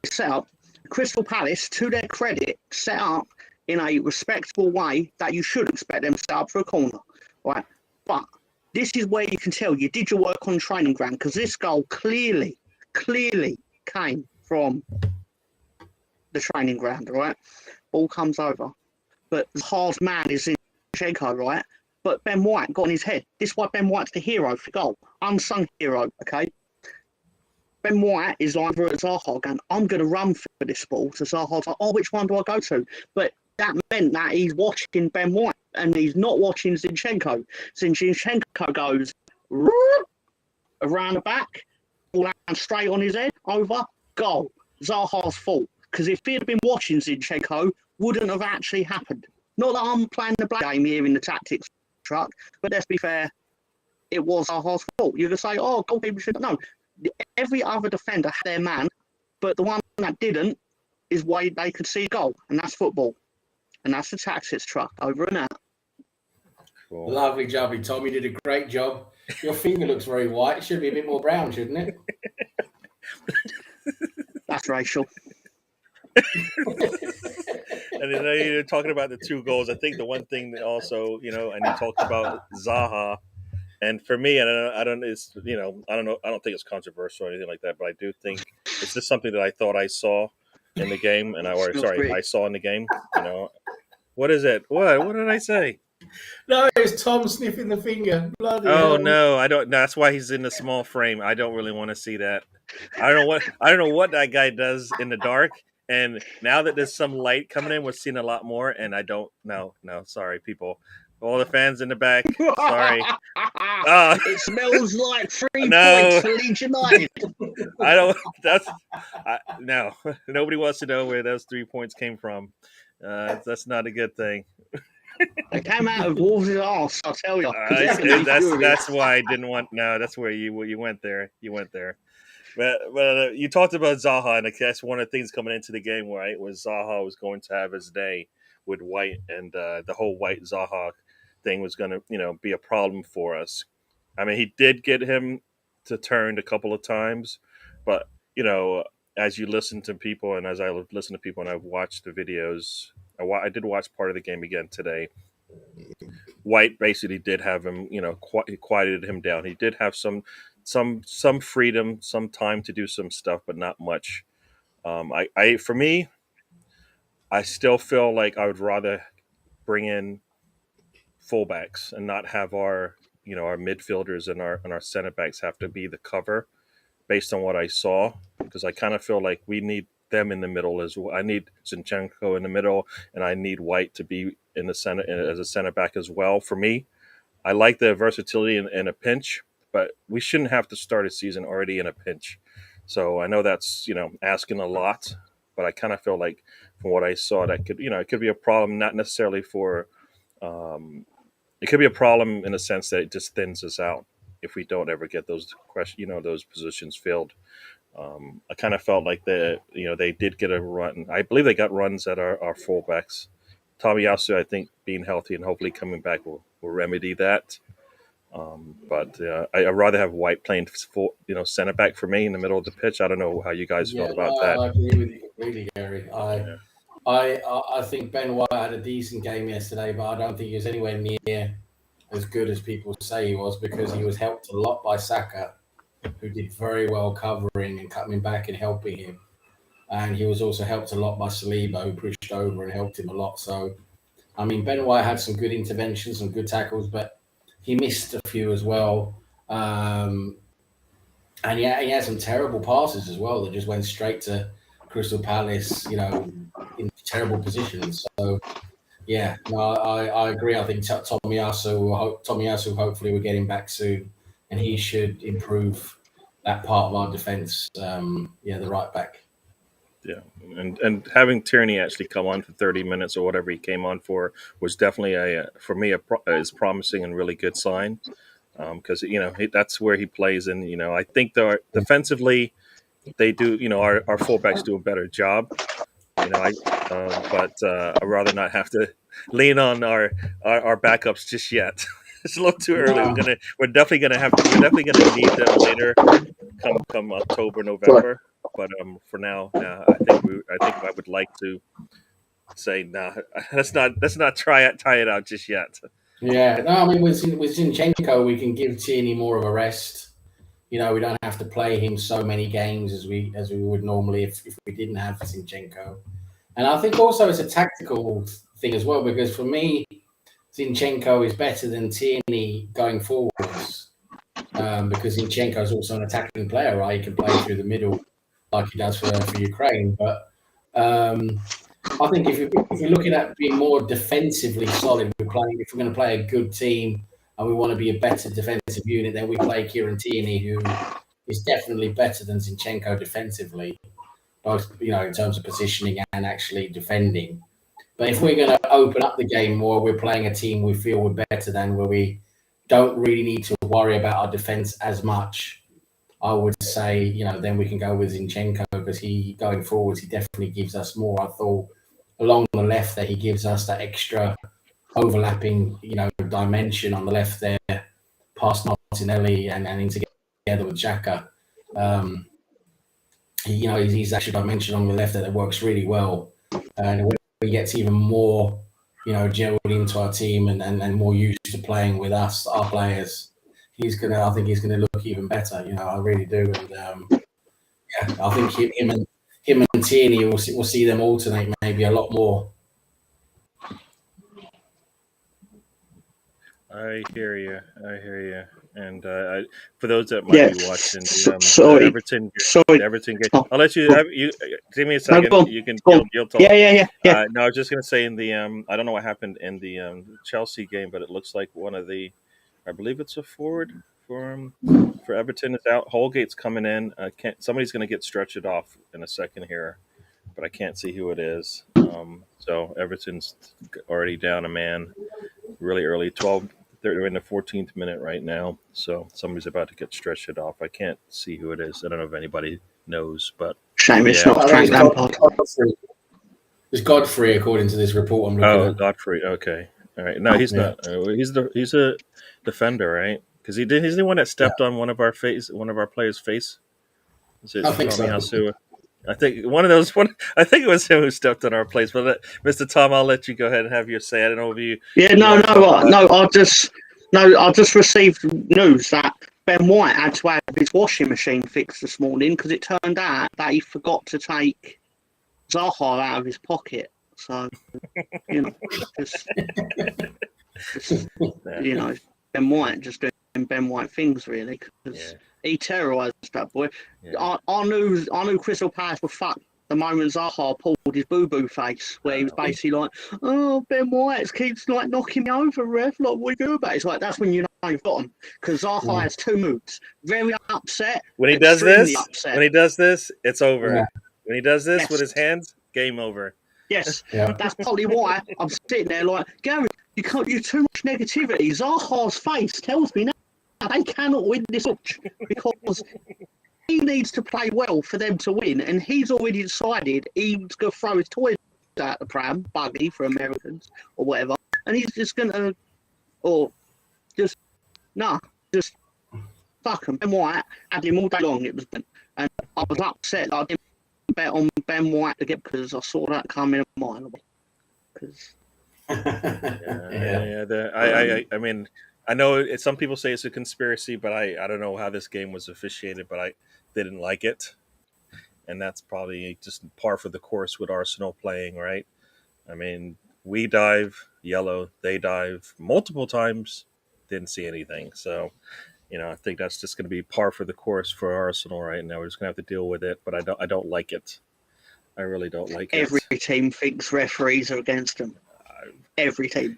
C: set up Crystal Palace, to their credit, set up in a respectable way that you should expect them to set up for a corner, right? But this is where you can tell you did your work on training ground, because this goal clearly came from the training ground, right? Ball comes over, but the hard man is in Zinchenko, right? But Ben White got on his head. This is why Ben White's the hero for goal. Unsung hero, okay? Ben White is like at Zaha going, I'm going to run for this ball. So Zaha's like, which one do I go to? But that meant that he's watching Ben White and he's not watching Zinchenko. Zinchenko goes around the back, ball lands straight on his head, over, goal. Zaha's fault. Because if he'd have been watching Zinchenko, wouldn't have actually happened. Not that I'm playing the blame game here in the tactics truck, but let's be fair, it was Zaha's fault. You're going to say, goalkeeper should. No. Every other defender had their man, but the one that didn't is why they could see a goal, and that's football. And that's the tactics truck, over and out.
A: Cool.
B: Lovely job, Tom. You did a great job. Your finger looks very white. It should be a bit more brown, shouldn't it?
C: That's racial.
A: And you're talking about the 2 goals. I think the one thing that also, and you talked about Zaha. And for me, I don't know. I don't think it's controversial or anything like that. But I do think it's just something that I thought I saw in the game, I saw in the game. What is it? What did I say?
B: No, it was Tom sniffing the finger. Bloody hell.
A: No, I don't. That's why he's in the small frame. I don't really want to see that. I don't know what that guy does in the dark. And now that there's some light coming in, we're seeing a lot more. And I don't. No, sorry, people. All the fans in the back. Sorry.
C: It smells like 3 points for Leeds United.
A: I don't. No. Nobody wants to know where those 3 points came from. That's not a good thing.
C: They came out of Wolves' arse, I'll tell you.
A: That's why I didn't want. No, that's where you went there. You went there. But you talked about Zaha, and I guess one of the things coming into the game, right, was Zaha was going to have his day with White, and the whole White Zaha thing was going to, be a problem for us. I mean, he did get him to turn a couple of times, but as you listen to people, and as I listen to people, and I've watched the videos, I did watch part of the game again today. White basically did have him, quieted him down. He did have some freedom, some time to do some stuff, but not much. For me, I still feel like I would rather bring in fullbacks and not have our midfielders and our center backs have to be the cover based on what I saw, because I kind of feel like we need them in the middle as well. I need Zinchenko in the middle, and I need White to be in the center as a center back as well. For me, I like the versatility in a pinch, but we shouldn't have to start a season already in a pinch. So I know that's asking a lot, but I kind of feel like from what I saw that it could be a problem, not necessarily for. It could be a problem in a sense that it just thins us out if we don't ever get those those positions filled. I kind of felt like they did get a run. I believe they got runs at our fullbacks. Tomiyasu, I think, being healthy and hopefully coming back will remedy that. But I'd rather have White playing center back for me in the middle of the pitch. I don't know how you guys
B: Yeah,
A: felt about
B: no,
A: that.
B: I agree with you completely, Gary.
A: Yeah.
B: I think Ben White had a decent game yesterday, but I don't think he was anywhere near as good as people say he was, because he was helped a lot by Saka, who did very well covering and coming back and helping him. And he was also helped a lot by Saliba, who pushed over and helped him a lot. So, I mean, Ben White had some good interventions, some good tackles, but he missed a few as well. And he had some terrible passes as well that just went straight to Crystal Palace, in terrible positions. So, yeah, no, I agree. I think Tomiyasu, hopefully we're getting back soon, and he should improve that part of our defence. The right back.
A: Yeah, and having Tierney actually come on for 30 minutes or whatever he came on for was definitely for me is promising and really good sign, because that's where he plays, and I think defensively they do, our fullbacks do a better job. But I'd rather not have to lean on our backups just yet. It's a little too early.
B: No.
A: We're definitely gonna need them later, come October, November. But for now, I think I would like to say no. Let's not tie it out just yet.
B: Yeah, no, I mean with Zinchenko, we can give Tierney more of a rest. We don't have to play him so many games as we would normally if we didn't have Zinchenko. And I think also it's a tactical thing as well, because for me, Zinchenko is better than Tierney going forwards, because Zinchenko is also an attacking player, right? He can play through the middle like he does for Ukraine. But I think if you're looking at being more defensively solid, if we're going to play a good team and we want to be a better defensive unit, then we play Kieran Tierney, who is definitely better than Zinchenko defensively, both in terms of positioning and actually defending. But if we're going to open up the game more, we're playing a team we feel we're better than, where we don't really need to worry about our defense as much. I would say, then we can go with Zinchenko, because he going forwards, he definitely gives us more. I thought along the left that he gives us that extra overlapping, dimension on the left there, past Martinelli and into together with Xhaka. He's actually dimension on the left that works really well, and when he gets even more, gelled into our team and more used to playing with us, our players, I think he's gonna look even better. I really do, and I think him and Tierney, we'll see them alternate maybe a lot more.
A: I hear you. And for those that might be watching,
C: sorry.
A: Everton game. I'll let you give me a second. You can you'll talk.
C: Yeah.
A: No, I was just gonna say in the I don't know what happened in the Chelsea game, but it looks like one of the, I believe it's a forward for Everton is out. Holgate's coming in. Somebody's gonna get stretched off in a second here, but I can't see who it is. So Everton's already down a man really early. They're in the 14th minute right now, so somebody's about to get stretched off. I can't see who it is. I don't know if anybody knows, but
C: shame it's not Frank Lampard.
B: It's Godfrey, according to this report I'm looking at.
A: Godfrey. Okay, all right. No, he's not. He's a defender, right? Because he's the one that stepped on one of our players' face. Is it
B: I think so.
A: Tomiyasu? I think one of those. I think it was him who stepped on our place. But Mr. Tom, I'll let you go ahead and have your say. I don't know if you.
C: Yeah,
A: you want to talk about-
C: I just received news that Ben White had to have his washing machine fixed this morning because it turned out that he forgot to take Zaha out of his pocket. So, just Ben White just doing Ben White things really because he terrorised that boy.
A: Yeah.
C: I knew Crystal Palace were fucked the moment Zaha pulled his boo-boo face, where he was basically like, "Oh, Ben White keeps like knocking me over, ref. Like, what do you do about it?" It's like that's when you know you've got him because Zaha has two moods: very upset.
A: When he does this,
C: upset.
A: it's over.
B: Yeah.
A: When he does this with his hands, game over.
C: Yes,
B: Yeah.
C: that's probably why I'm sitting there like, Gary, you can't use too much negativity. Zaha's face tells me now they cannot win this match because he needs to play well for them to win, and he's already decided he's going to throw his toys out the pram, buggy for Americans or whatever, and he's just going to, just fuck him. Ben White had him all day long. It was, and I was upset that I didn't bet on Ben White to get because I saw that coming a mile away. Because
A: I mean, I know some people say it's a conspiracy, but I don't know how this game was officiated, but I didn't like it, and that's probably just par for the course with Arsenal playing, right? I mean, we dive yellow, they dive multiple times, didn't see anything, so. I think that's just going to be par for the course for Arsenal right now. We're just going to have to deal with it, but I don't like it. I really don't like
C: every
A: it.
C: team thinks referees are against them. Every team.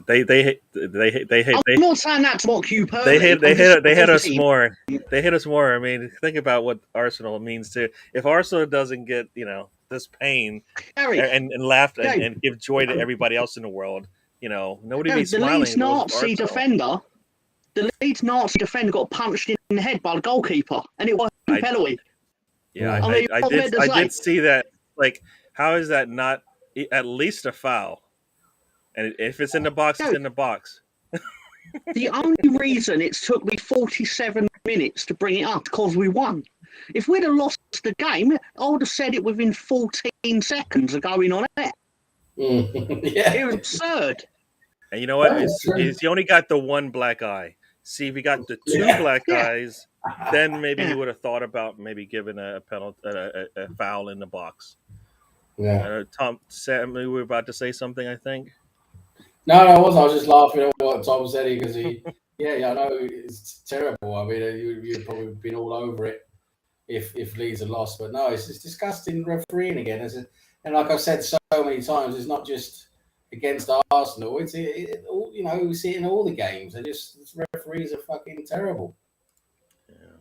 A: They hate.
C: I'm not saying that to mock you personally.
A: They hit us more. They hit us more. I mean, think about what Arsenal means to. If Arsenal doesn't get this pain and laugh and give joy to everybody else in the world, nobody be smiling.
C: The Leeds Nazi defender got punched in the head by the goalkeeper, and it was a penalty.
A: Yeah, I did see that. Like, how is that not at least a foul? And if it's in the box, it's in the box.
C: The only reason it took me 47 minutes to bring it up because we won. If we'd have lost the game, I would have said it within 14 seconds of going on air. It was absurd.
A: And you know what? He only got the one black eye. See, if he got the two black eyes, then maybe he would have thought about maybe giving a penalty, a foul in the box.
B: Yeah.
A: Sam, we were about to say something, I think.
B: No, I was just laughing at what Tom said because I know it's terrible. I mean, you'd probably been all over it if Leeds had lost, but no, it's disgusting refereeing again. And like I've said so many times, it's not just against Arsenal. We see it in all the games. Referees are fucking terrible.
A: Yeah,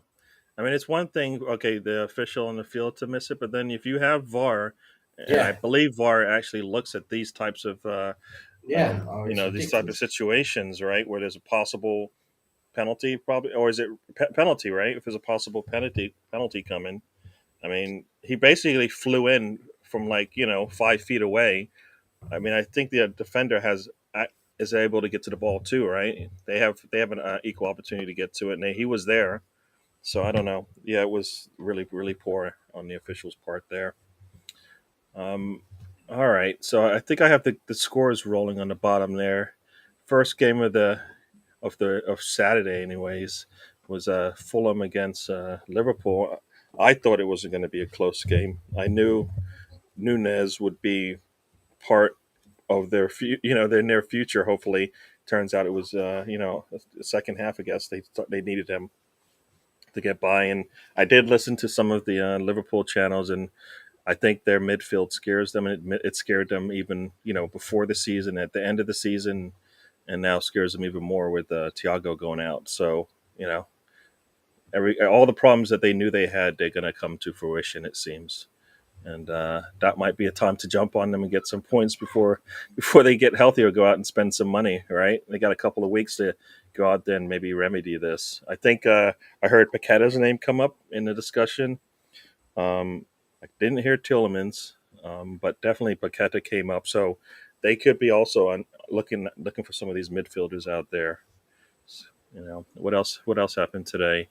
A: I mean, it's one thing, okay, the official on the field to miss it, but then if you have VAR, and I believe VAR actually looks at these types of these type of situations, right, where there's a possible penalty, probably, or is it penalty, right? If there's a possible penalty coming, I mean, he basically flew in from 5 feet away. I mean, I think the defender is able to get to the ball too, right? They have an equal opportunity to get to it, and he was there. So I don't know. Yeah, it was really, really poor on the officials' part there. All right, so I think I have the scores rolling on the bottom there. First game of Saturday, anyways, was Fulham against Liverpool. I thought it wasn't going to be a close game. I knew Nunez would be part of their near future. Hopefully, turns out it was the second half. I guess they thought they needed him to get by, and I did listen to some of the Liverpool channels, and I think their midfield scares them, and it scared them even before the season, at the end of the season, and now scares them even more with Thiago going out. So all the problems that they knew they had, they're going to come to fruition, it seems. And that might be a time to jump on them and get some points before they get healthy or go out and spend some money, right? They got a couple of weeks to go out there and maybe remedy this. I think I heard Paqueta's name come up in the discussion. I didn't hear Tielemans, but definitely Paqueta came up. So they could be also looking for some of these midfielders out there. What else? What else happened today?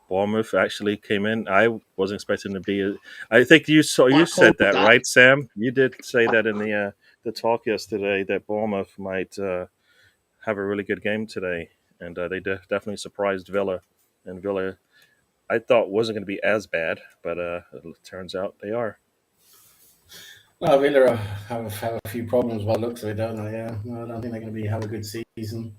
A: Bournemouth actually came in. I wasn't expecting to be. I think you
C: I called
A: said that,
C: that.
A: right, Sam? You did say that in the talk yesterday that Bournemouth might have a really good game today, and they definitely surprised Villa. And Villa, I thought wasn't going to be as bad, but it turns out they are.
B: Well, Villa have a few problems by the looks of it, don't they? Yeah, no, I don't think they're going to have a good season.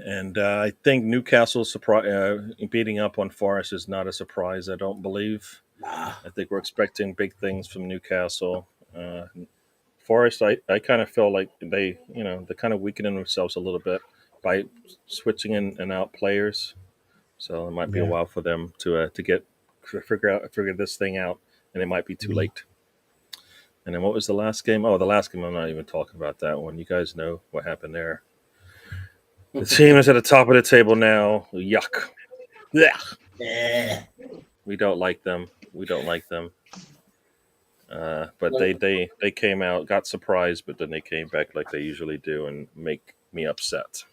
A: And I think Newcastle beating up on Forest is not a surprise. I don't believe.
B: Nah,
A: I think we're expecting big things from Newcastle. Forest, I kind of feel like they're kind of weakening themselves a little bit by switching in and out players. So it might be a
B: yeah.
A: while for them to figure this thing out, and it might be too late. And then what was the last game? Oh, the last game. I'm not even talking about that one. You guys know what happened there. The team is at the top of the table now. Yuck. Blech.
B: Yeah.
A: We don't like them. We don't like them. But
B: Well,
A: they came out, got surprised, but then they came back like they usually do and make me upset.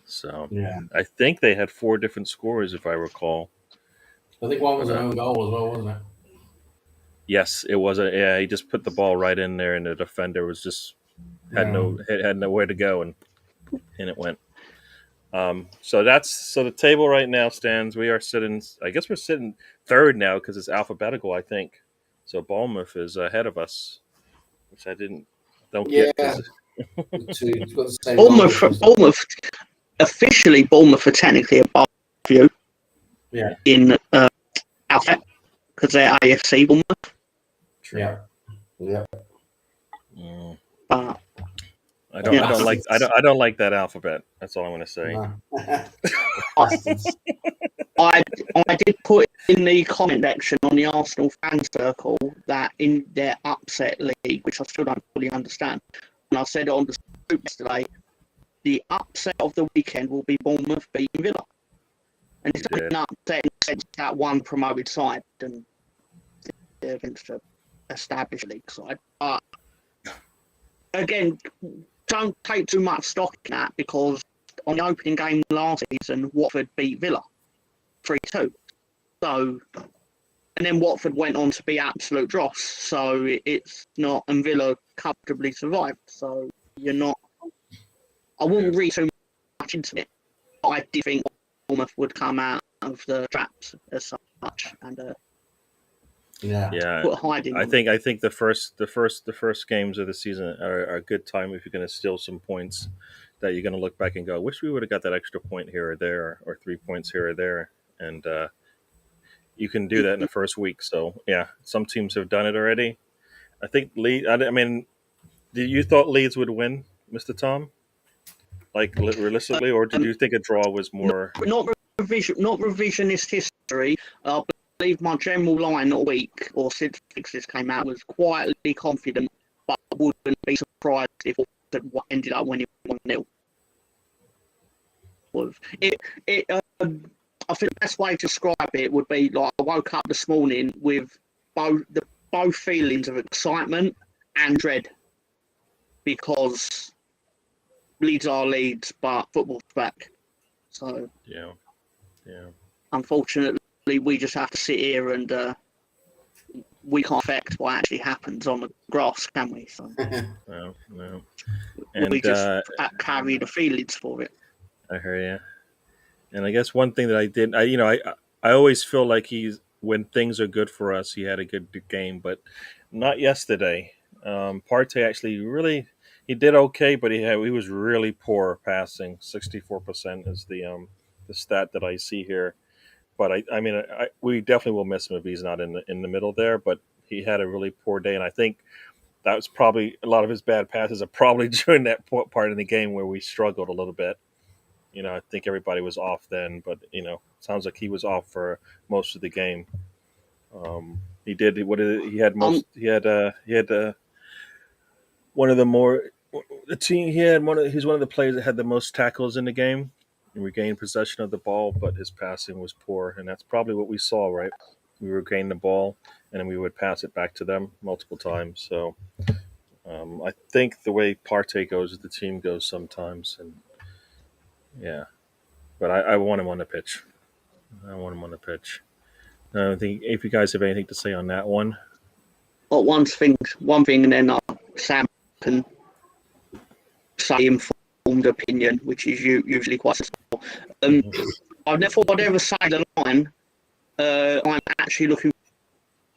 A: So
B: yeah.
A: I think they had 4 different scores, if I recall.
B: I think one was
A: But
B: an own goal as well, wasn't it?
A: yes, it was a yeah. He just put the ball right in there, and the defender was just
B: Yeah.
A: had nowhere to go, and it went. So the table right now stands. We are sitting. I guess we're sitting third now because it's alphabetical. I think so. Bournemouth is ahead of us, which I don't get
B: Yeah.
A: because
B: It's got the same
C: Bournemouth,
B: goals as
C: Bournemouth, officially Bournemouth are technically above you
B: yeah.
C: in alphabet because they're AFC Bournemouth.
B: Yeah. Yeah.
A: mm,
C: But
A: I don't like
B: Bastards.
A: I don't like that alphabet. That's all I'm going to say.
B: No.
C: I,
B: Bastards.
C: I did put in the comment section on the Arsenal fan circle that in their upset league, which I still don't fully understand, and I said it on the group yesterday, the upset of the weekend will be Bournemouth beating Villa. And it's only
A: Yeah.
C: an upset in the sense that one promoted side and they're against an established league side. But again, don't take too much stock in that because on the opening game last season, Watford beat Villa 3-2. So, and then Watford went on to be absolute dross. So it's not, and Villa comfortably survived. So you're not, I wouldn't read too much into it. But I did think Bournemouth would come out of the traps as such and
B: Yeah.
A: Yeah,
C: put hiding
A: I
C: on.
A: think the first games of the season are a good time if you're going to steal some points that you're going to look back and go, wish we would have got that extra point here or there or 3 points here or there, and you can do that in the first week. So yeah, some teams have done it already. I think Leeds. I mean, did you thought Leeds would win, Mister Tom? Like realistically, or did
C: Um,
A: you think a draw was more?
C: not revisionist history. I believe my general line all week or since fixes came out was quietly confident, but I wouldn't be surprised if it ended up winning 1-0. I think the best way to describe it would be like I woke up this morning with both feelings of excitement and dread because Leeds are Leeds, but football's back. So
A: Yeah, yeah.
C: unfortunately, we just have to sit here and we can't affect what actually happens on the grass, can we? So
A: No, no.
C: we
A: And
C: just carry the feelings for it.
A: I hear you. And I guess one thing that I did, I always feel like he's when things are good for us, he had a good game, but not yesterday. Partey actually really he did okay, but he was really poor passing. 64% is the stat that I see here. But I mean, we definitely will miss him if he's not in the middle there. But he had a really poor day, and I think that was probably a lot of his bad passes are probably during that part of the game where we struggled a little bit. I think everybody was off then, but sounds like he was off for most of the game. He did what he had
C: Um,
A: most. He had one of the more the team. He had he's one of the players that had the most tackles in the game and regained possession of the ball, but his passing was poor, and that's probably what we saw. Right, we regained the ball, and then we would pass it back to them multiple times. So I think the way Partey goes, the team goes sometimes, and yeah. But I want him on the pitch. I want him on the pitch. I don't think if you guys have anything to say on that one.
C: Well, one thing, and then Sam can say informed opinion, which is usually quite sensible. I never thought I'd ever say the line. I'm actually looking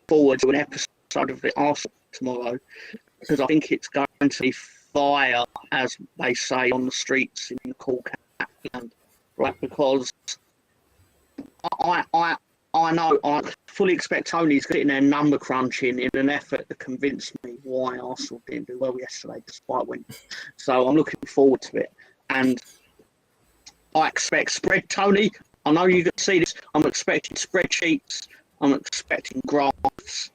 C: forward to an episode of the Arsenal tomorrow because I think it's going to be fire, as they say on the streets in the cool cat land, right? Because I know I fully expect Tony's getting their number crunching in an effort to convince me why Arsenal didn't do well yesterday despite winning. So I'm looking forward to it. And I expect spread, Tony. I know you can see this. I'm expecting spreadsheets. I'm expecting graphs.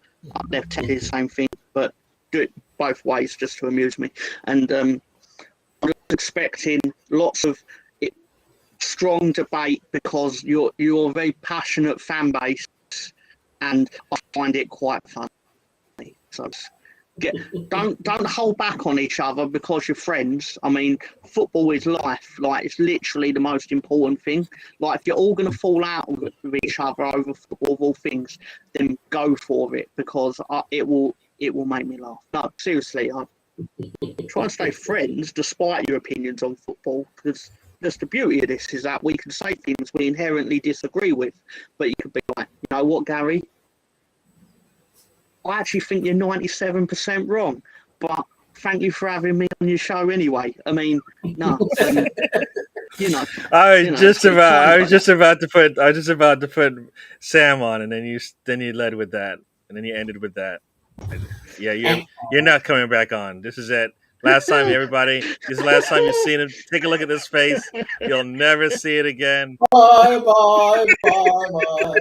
C: They've tested the same thing, but do it both ways just to amuse me. And I'm expecting lots of strong debate because you're a very passionate fan base, and I find it quite funny. So don't hold back on each other because you're friends. I mean, football is life. Like, it's literally the most important thing. Like, if you're all going to fall out with each other over football of all things, then go for it because it will make me laugh. No, seriously, I try and stay friends despite your opinions on football because that's the beauty of this, is that we can say things we inherently disagree with, but you could be like, you know what, Gary? I actually think you're 97% wrong, but thank you for having me on your show anyway. I mean, no, you know.
A: I was just about to put Sam on, and then you led with that, and then you ended with that. Yeah, you're not coming back on. This is it. Last time, everybody. This is the last time you've seen him. Take a look at this face. You'll never see it again.
B: Bye, bye, bye, bye.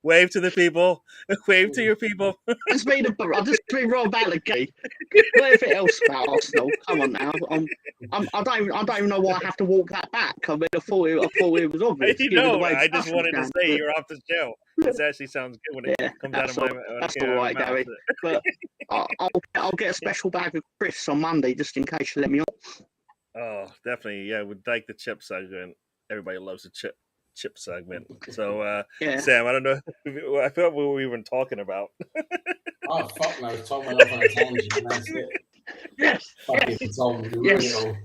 A: Wave to the people. Wave to your people.
C: I'll just be wrong about the game. Everything else about Arsenal. Come on now. I don't even know why I have to walk that back. I mean, I thought it was obvious.
A: I just wanted to say you're off the show. It actually sounds good when it comes out of my mouth.
C: That's all right, Gary. But I'll get a special bag of crisps on Monday just in case you let me on.
A: Oh, definitely. Yeah, with Dyke the chip segment. Everybody loves the chip segment. So, Sam, I don't know. I thought what we were even talking about.
B: Oh, fuck no. Tom went off on a tangent and that's it.
C: Yes.
B: Fucking Tom, you ruined it all.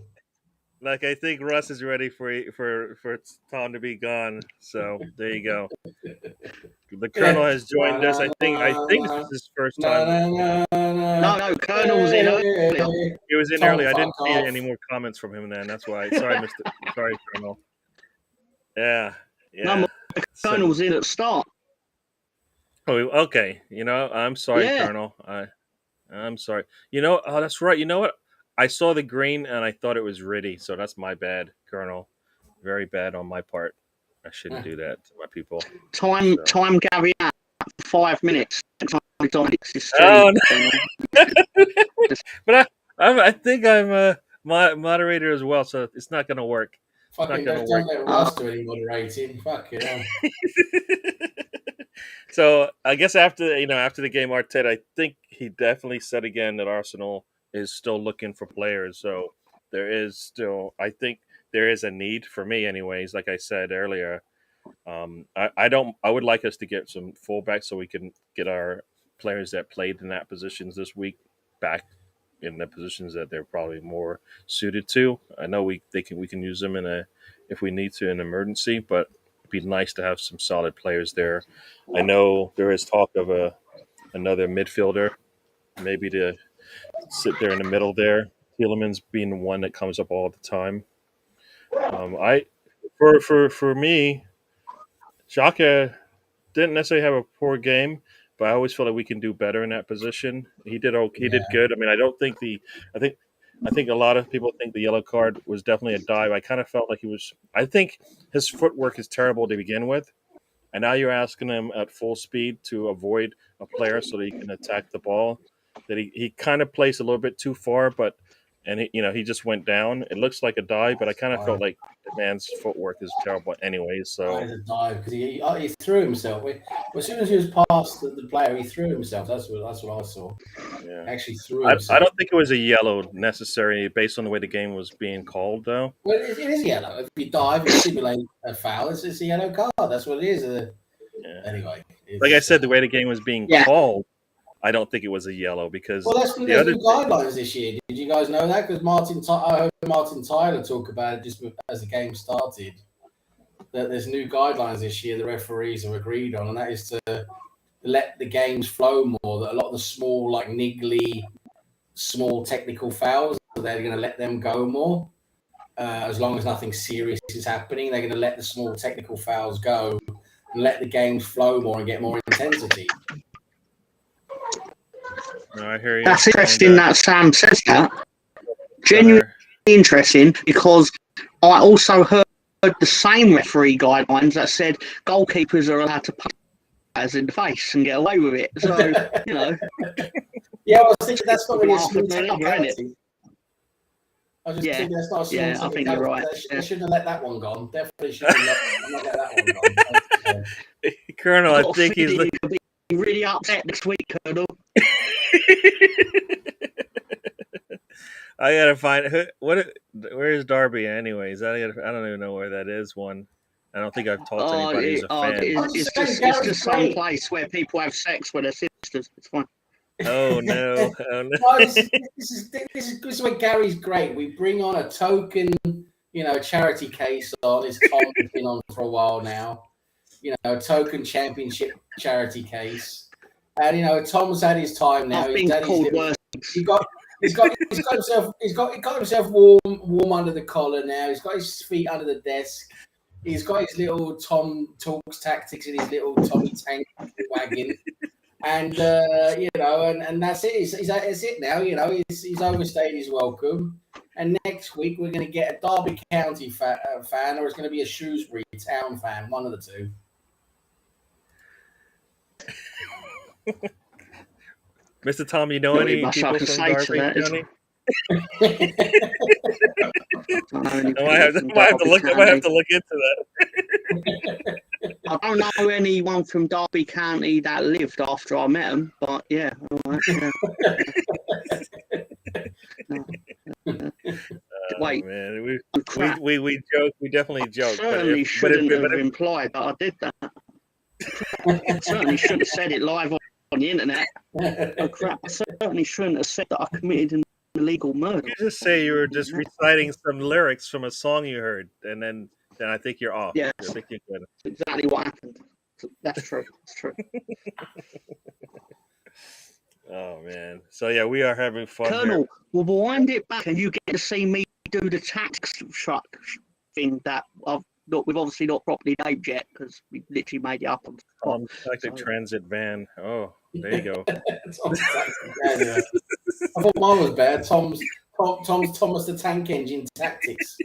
A: Like, I think Russ is ready for Tom to be gone. So there you go. The Colonel has joined us. I think this is his first time.
C: No, Colonel's in earlier.
A: He was in early. I didn't see any more comments from him then. That's why. Sorry, Sorry, Colonel. Yeah.
C: No, Colonel's in at the start.
A: Oh, okay. I'm sorry, Colonel. I'm sorry. Oh, that's right. You know what? I saw the green and I thought it was Riddy, so that's my bad, Colonel. Very bad on my part. I shouldn't do that to my people.
C: Time, Gary, 5 minutes.
A: Oh, no. But I think I'm a moderator as well, so it's not going to work.
B: Fucking don't let Russ do any moderating. Fuck it.
A: So I guess after the game, Arteta, I think he definitely said again that Arsenal is still looking for players. So I think there is a need for me, anyways. Like I said earlier, I would like us to get some fullbacks so we can get our players that played in that positions this week back in the positions that they're probably more suited to. I know we can use them if we need to in an emergency, but it'd be nice to have some solid players there. I know there is talk of another midfielder, maybe to sit there in the middle there. Tielemans being the one that comes up all the time. For me, Xhaka didn't necessarily have a poor game, but I always feel like we can do better in that position. He did good. I mean, I think a lot of people think the yellow card was definitely a dive. I kind of felt like I think his footwork is terrible to begin with. And now you're asking him at full speed to avoid a player so that he can attack the ball. That he kind of plays a little bit too far, but and he just went down. It looks like a dive, but I kind of felt like the man's footwork is terrible anyway. So
B: a dive because he threw himself. Well, as soon as he was past the player, he threw himself. That's what I saw.
A: yeah,
B: Actually threw
A: I
B: himself.
A: don't think it was a yellow necessarily based on the way the game was being called, though.
B: Well, it is yellow. If you dive and simulate a foul, it's a yellow card. That's what it is.
A: Yeah.
B: Anyway,
A: Like I said, the way the game was being called, I don't think it was a yellow because
B: there's new guidelines this year. Did you guys know that? Because I heard Martin Tyler talk about it just as the game started. That there's new guidelines this year the referees have agreed on, and that is to let the games flow more. That a lot of the small, like niggly, small technical fouls, they're going to let them go more. As long as nothing serious is happening, they're going to let the small technical fouls go and let the games flow more and get more intensity.
A: No, I hear you.
C: That's interesting that Sam says that. Genuinely interesting, because I also heard the same referee guidelines that said goalkeepers are allowed to punch players in the face and get away with it. So,
B: Yeah, I was thinking that's not really a smooth technicality. I just think that's not a smooth technicality.
C: I think you're right.
B: They shouldn't have let that one go. Definitely shouldn't have let that one go.
A: Colonel, I think he's
C: really upset next week, Colonel.
A: I gotta find where is Darby anyways? I don't even know where that is. One, I don't think I've talked to anybody who's a fan.
C: It's just some place where people have sex with their sisters. It's fine.
A: Oh no! Oh, no.
B: Well, this is where Gary's great. We bring on a token, charity case on. It's Tom has been on for a while now. A token championship charity case, and Tom's had his time now. He's got himself warm under the collar now. He's got his feet under the desk. He's got his little Tom Talks tactics in his little Tommy Tank wagon. And and that's it. It's it now. He's overstayed his welcome. And next week we're going to get a Derby County fan, or it's going to be a Shrewsbury Town fan. One of the two.
A: Mr. Tom, you know any people from Derby County? I might have to look into that.
C: I don't know anyone from Derby County that lived after I met him, but yeah. Wait,
A: man, we joke. We definitely joke.
C: Certainly shouldn't have implied that I did that. I certainly should have said it live on the internet. Oh crap! I certainly shouldn't have said that I committed an illegal murder.
A: You just say you were just reciting some lyrics from a song you heard, and then I think you're off.
C: Yes,
A: I think you're good.
C: That's exactly what happened. That's true. That's true.
A: Oh man! So yeah, we are having fun.
C: Colonel,
A: here.
C: we'll wind it back, and you get to see me do the tax truck thing that we've obviously not properly named yet because we literally made it up on
A: Tactic Transit Van. Oh, there you go.
B: I thought mine was bad. Tom's Thomas the Tank Engine Tactics.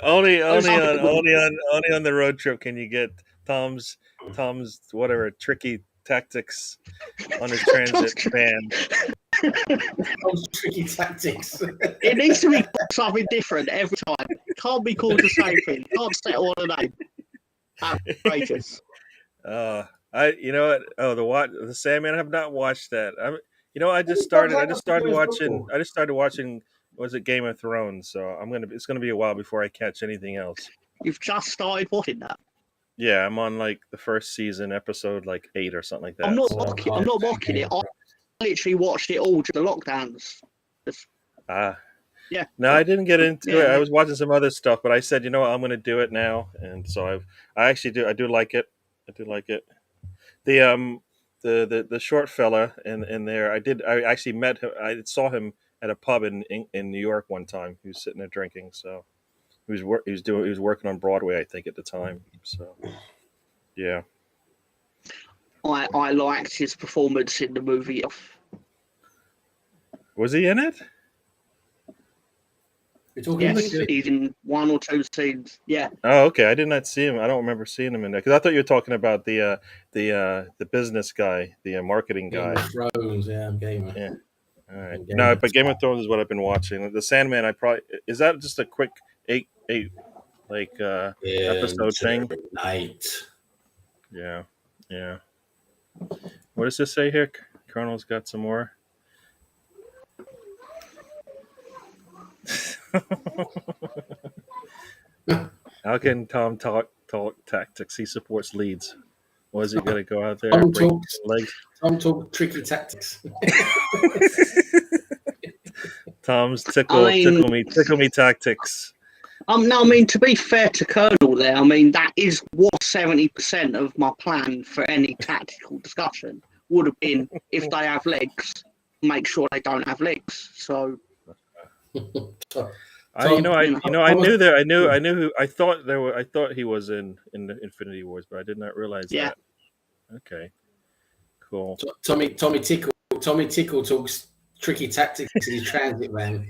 A: only on the road trip can you get Tom's whatever tricky tactics on his transit van.
B: Tom's tricky tactics.
C: It needs to be something different every time. It can't be called the same thing. You can't settle on a name. Outrageous.
A: You know what? Oh, the Sandman. I have not watched that. I just started watching. Was it Game of Thrones? So it's gonna be a while before I catch anything else.
C: You've just started watching that.
A: Yeah, I'm on like the first season, episode like 8 or something like that.
C: I'm not mocking it. I literally watched it all during the lockdowns. Yeah.
A: No, I didn't get into it. I was watching some other stuff, but I said, I'm going to do it now, and so I actually do. I do like it. The short fella in there. I actually met him. I saw him at a pub in New York one time. He was sitting there drinking. So he was working on Broadway, I think, at the time. So yeah.
C: I liked his performance in the movie.
A: Was he in it?
C: Yes, he's in 1 or 2 scenes. Yeah.
A: Oh, okay. I did not see him. I don't remember seeing him in there because I thought you were talking about the business guy, the marketing guy.
B: Thrones, yeah, gamer.
A: Yeah. All right.
B: And
A: No, but Game of Thrones is what I've been watching. The Sandman, is that just a quick eight like episode thing?
B: Night.
A: Yeah, yeah. What does this say here? Colonel's got some more. How can Tom talk tactics? He supports leads. Was he going to go out there
B: Tom
A: and break
B: talks.
A: legs?
B: Tom talk tricky tactics.
A: Tom's tickle me tactics.
C: No, I mean, to be fair to Colonel there, I mean, that is what 70% of my plan for any tactical discussion would have been. If they have legs, make sure they don't have legs. So,
A: I knew there. I knew who. I thought there were. I thought he was in the Infinity Wars, but I did not realize that. Okay, cool.
B: Tommy Tickle talks tricky tactics in his transit van.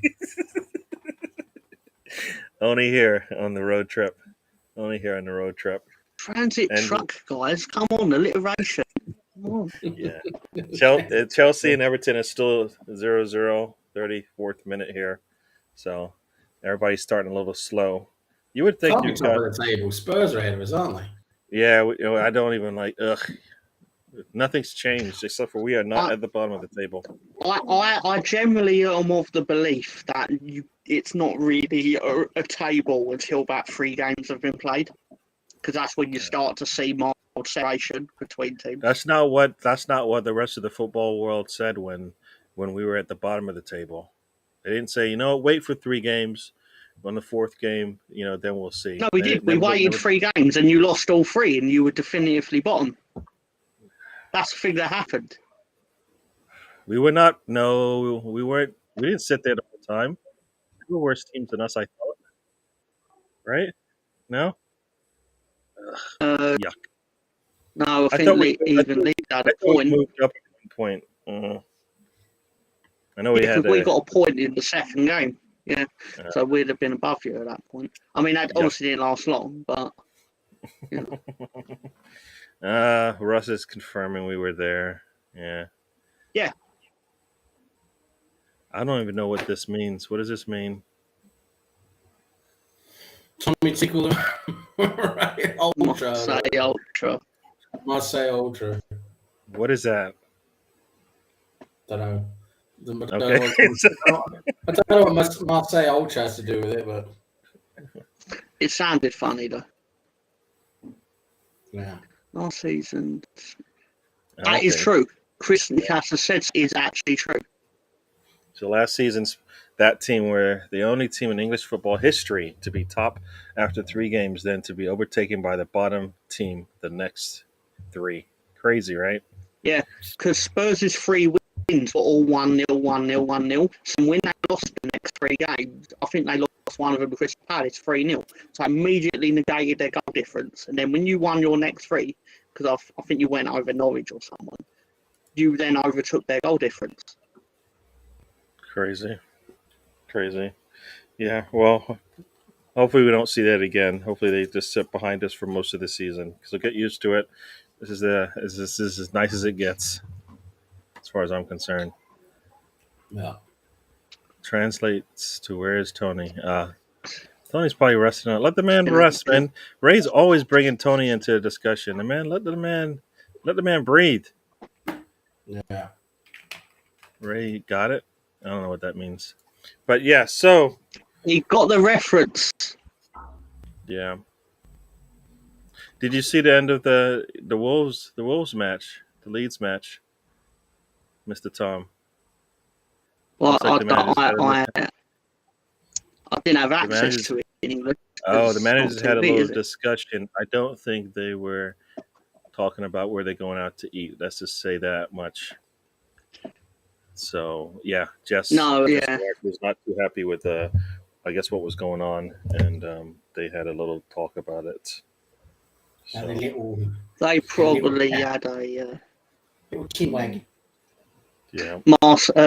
A: Only here on the road trip.
C: transit truck, guys, come on, alliteration. Come on.
A: Yeah. Chelsea and Everton is still 0-0, 34th minute here. So everybody's starting a little slow. You would think
B: you've got top of the table. Spurs are ahead of us, aren't they?
A: Yeah, I don't even like. Nothing's changed except for we are not at the bottom of the table.
C: I generally am of the belief that it's not really a table until about 3 games have been played, because that's when you start to see mild separation between teams.
A: That's not what the rest of the football world said when we were at the bottom of the table. They didn't say, wait for 3 games. On the 4th game, then we'll see.
C: No, we did. We waited 3 games and you lost all 3 and you were definitively bottom. That's the thing that happened.
A: We were not. No, we weren't. We didn't sit there the whole time. We were worse teams than us, I thought. Right? No? Yuck.
C: No, I think we even lead at a point.
A: We moved up at 1 point. I know we had.
C: We got a point in the 2nd game. Yeah, so we'd have been above you at that point. I mean, that obviously didn't last long, but.
A: Russ is confirming we were there. Yeah.
C: Yeah.
A: I don't even know what this means. What does this mean?
B: Tommy Tickle. Right. Marseille Ultra.
A: What is that?
B: Don't know.
A: Okay.
B: I don't know what Marseille Ultra has to do with it, but
C: it sounded funny though.
B: Yeah.
C: Last season, that is true. Chris Newcastle said is actually true.
A: So last season's that team were the only team in English football history to be top after 3 games, then to be overtaken by the bottom team the next 3. Crazy, right?
C: Yeah, because Spurs' 3 wins were all 1-0, 1-0, 1-0. So when they lost the next 3 games, I think they lost one of them to Crystal Palace 3-0. So immediately negated their goal difference. And then when you won your next 3, because I think you went over Norwich or someone, you then overtook their goal difference.
A: Crazy. Yeah, well, hopefully we don't see that again. Hopefully they just sit behind us for most of the season, because they'll get used to it. This is as nice as it gets, as far as I'm concerned.
B: Yeah.
A: Translates to where is Tony? Tony's probably resting on it. Let the man rest, man. Ray's always bringing Tony into a discussion. Let the man breathe.
B: Yeah.
A: Ray got it. I don't know what that means, but yeah. So
C: you got the reference.
A: Yeah. Did you see the end of the Wolves match, the Leeds match, Mr. Tom?
C: Well, I didn't have access to it in English.
A: Oh, the managers had a little discussion. I don't think they were talking about where they're going out to eat. Let's just say that much. So, yeah, Jess was not too happy with, I guess, what was going on, and they had a little talk about it. So.
C: They probably had a
B: little chinwag.
A: Yeah.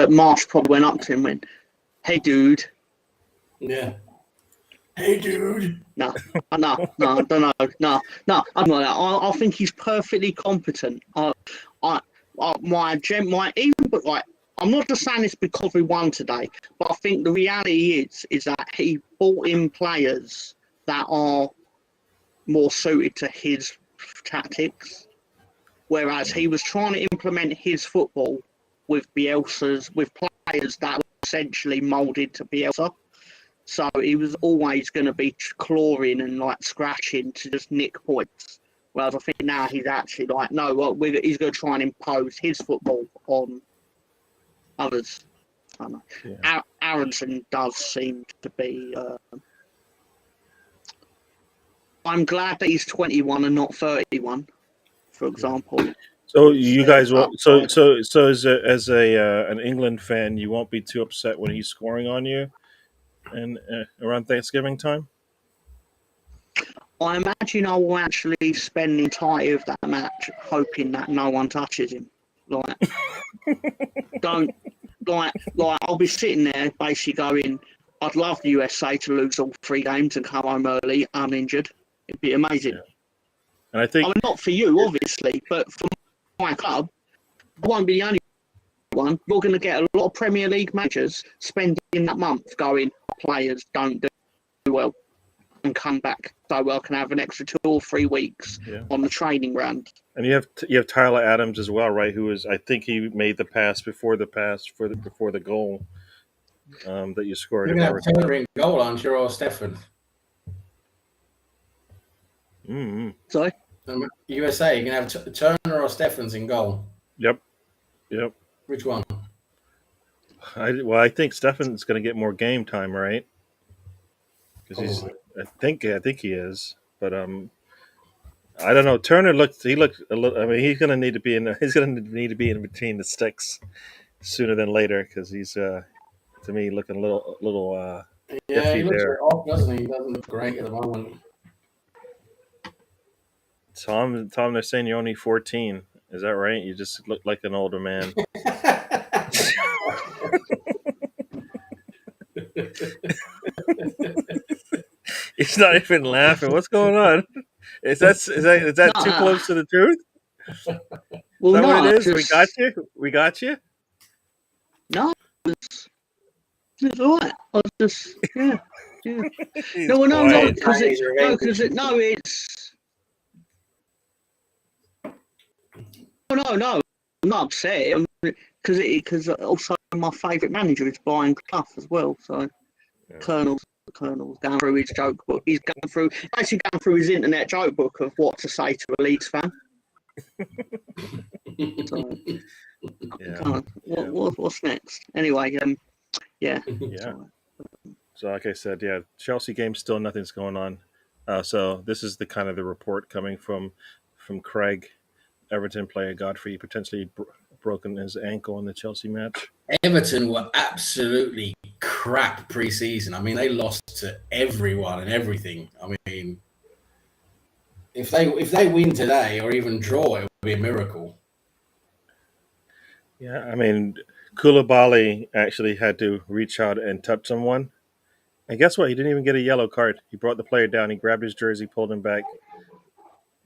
C: Marsh probably went up to him and went, "Hey, dude."
B: Yeah. Hey, dude.
C: No, I don't know. No, I'm not that. I think he's perfectly competent. I'm not just saying this because we won today, but I think the reality is that he brought in players that are more suited to his tactics, whereas he was trying to implement his football with players that were essentially moulded to Bielsa. So he was always going to be clawing and like scratching to just nick points. Whereas I think now he's actually like, no, well, he's going to try and impose his football on others. I don't know.
A: Yeah.
C: Aronson does seem to be. I'm glad that he's 21 and not 31, for example.
A: So you guys will. So
C: Upside.
A: as an England fan, you won't be too upset when he's scoring on you, and around Thanksgiving time.
C: I imagine I will actually spend the entirety of that match hoping that no one touches him. Like, don't like I'll be sitting there basically going, I'd love the USA to lose all 3 games and come home early uninjured. It'd be amazing.
A: Yeah. And I think,
C: I mean, not for you, obviously, but for my club, I won't be the only one. You're going to get a lot of Premier League managers spending that month going, players don't do well and come back so well, can have an extra 2 or 3 weeks on the training ground.
A: and you have Tyler Adams as well, right? Who is, I think he made the pass before the goal that you scored.
B: You're going to have Turner in goal, aren't you, or Stefan?
A: Mm-hmm.
C: Sorry?
B: USA, you're going to have Turner or Stephens in goal.
A: Yep.
B: Which one?
A: I think Stefan's going to get more game time, right? Because he's, I think he is, but I don't know. Turner looked a little. I mean, he's going to need to be in between the sticks sooner than later because he's to me looking a little.
B: Yeah, he looks
A: there.
B: off, doesn't he? He doesn't look great at the moment.
A: Tom, they're saying you're only 14. Is that right? You just look like an older man. He's not even laughing. What's going on? Is that too close to the truth?
C: Well,
A: is that
C: no,
A: what it is?
C: just,
A: We got you.
C: No, it's all right. I was just yeah. No, because it's no. I'm not upset because also my favourite manager is Brian Clough as well. So Colonel's going through his joke book. He's going through his internet joke book of what to say to a Leeds fan. So, what's next? Anyway, yeah.
A: So, like I said, Chelsea game still nothing's going on. So this is the kind of the report coming from Craig. Everton player Godfrey potentially broken his ankle in the Chelsea match.
B: Everton were absolutely crap pre-season. I mean, they lost to everyone and everything. I mean, if they win today or even draw, it would be a miracle.
A: Yeah, I mean, Koulibaly actually had to reach out and touch someone. And guess what? He didn't even get a yellow card. He brought the player down. He grabbed his jersey, pulled him back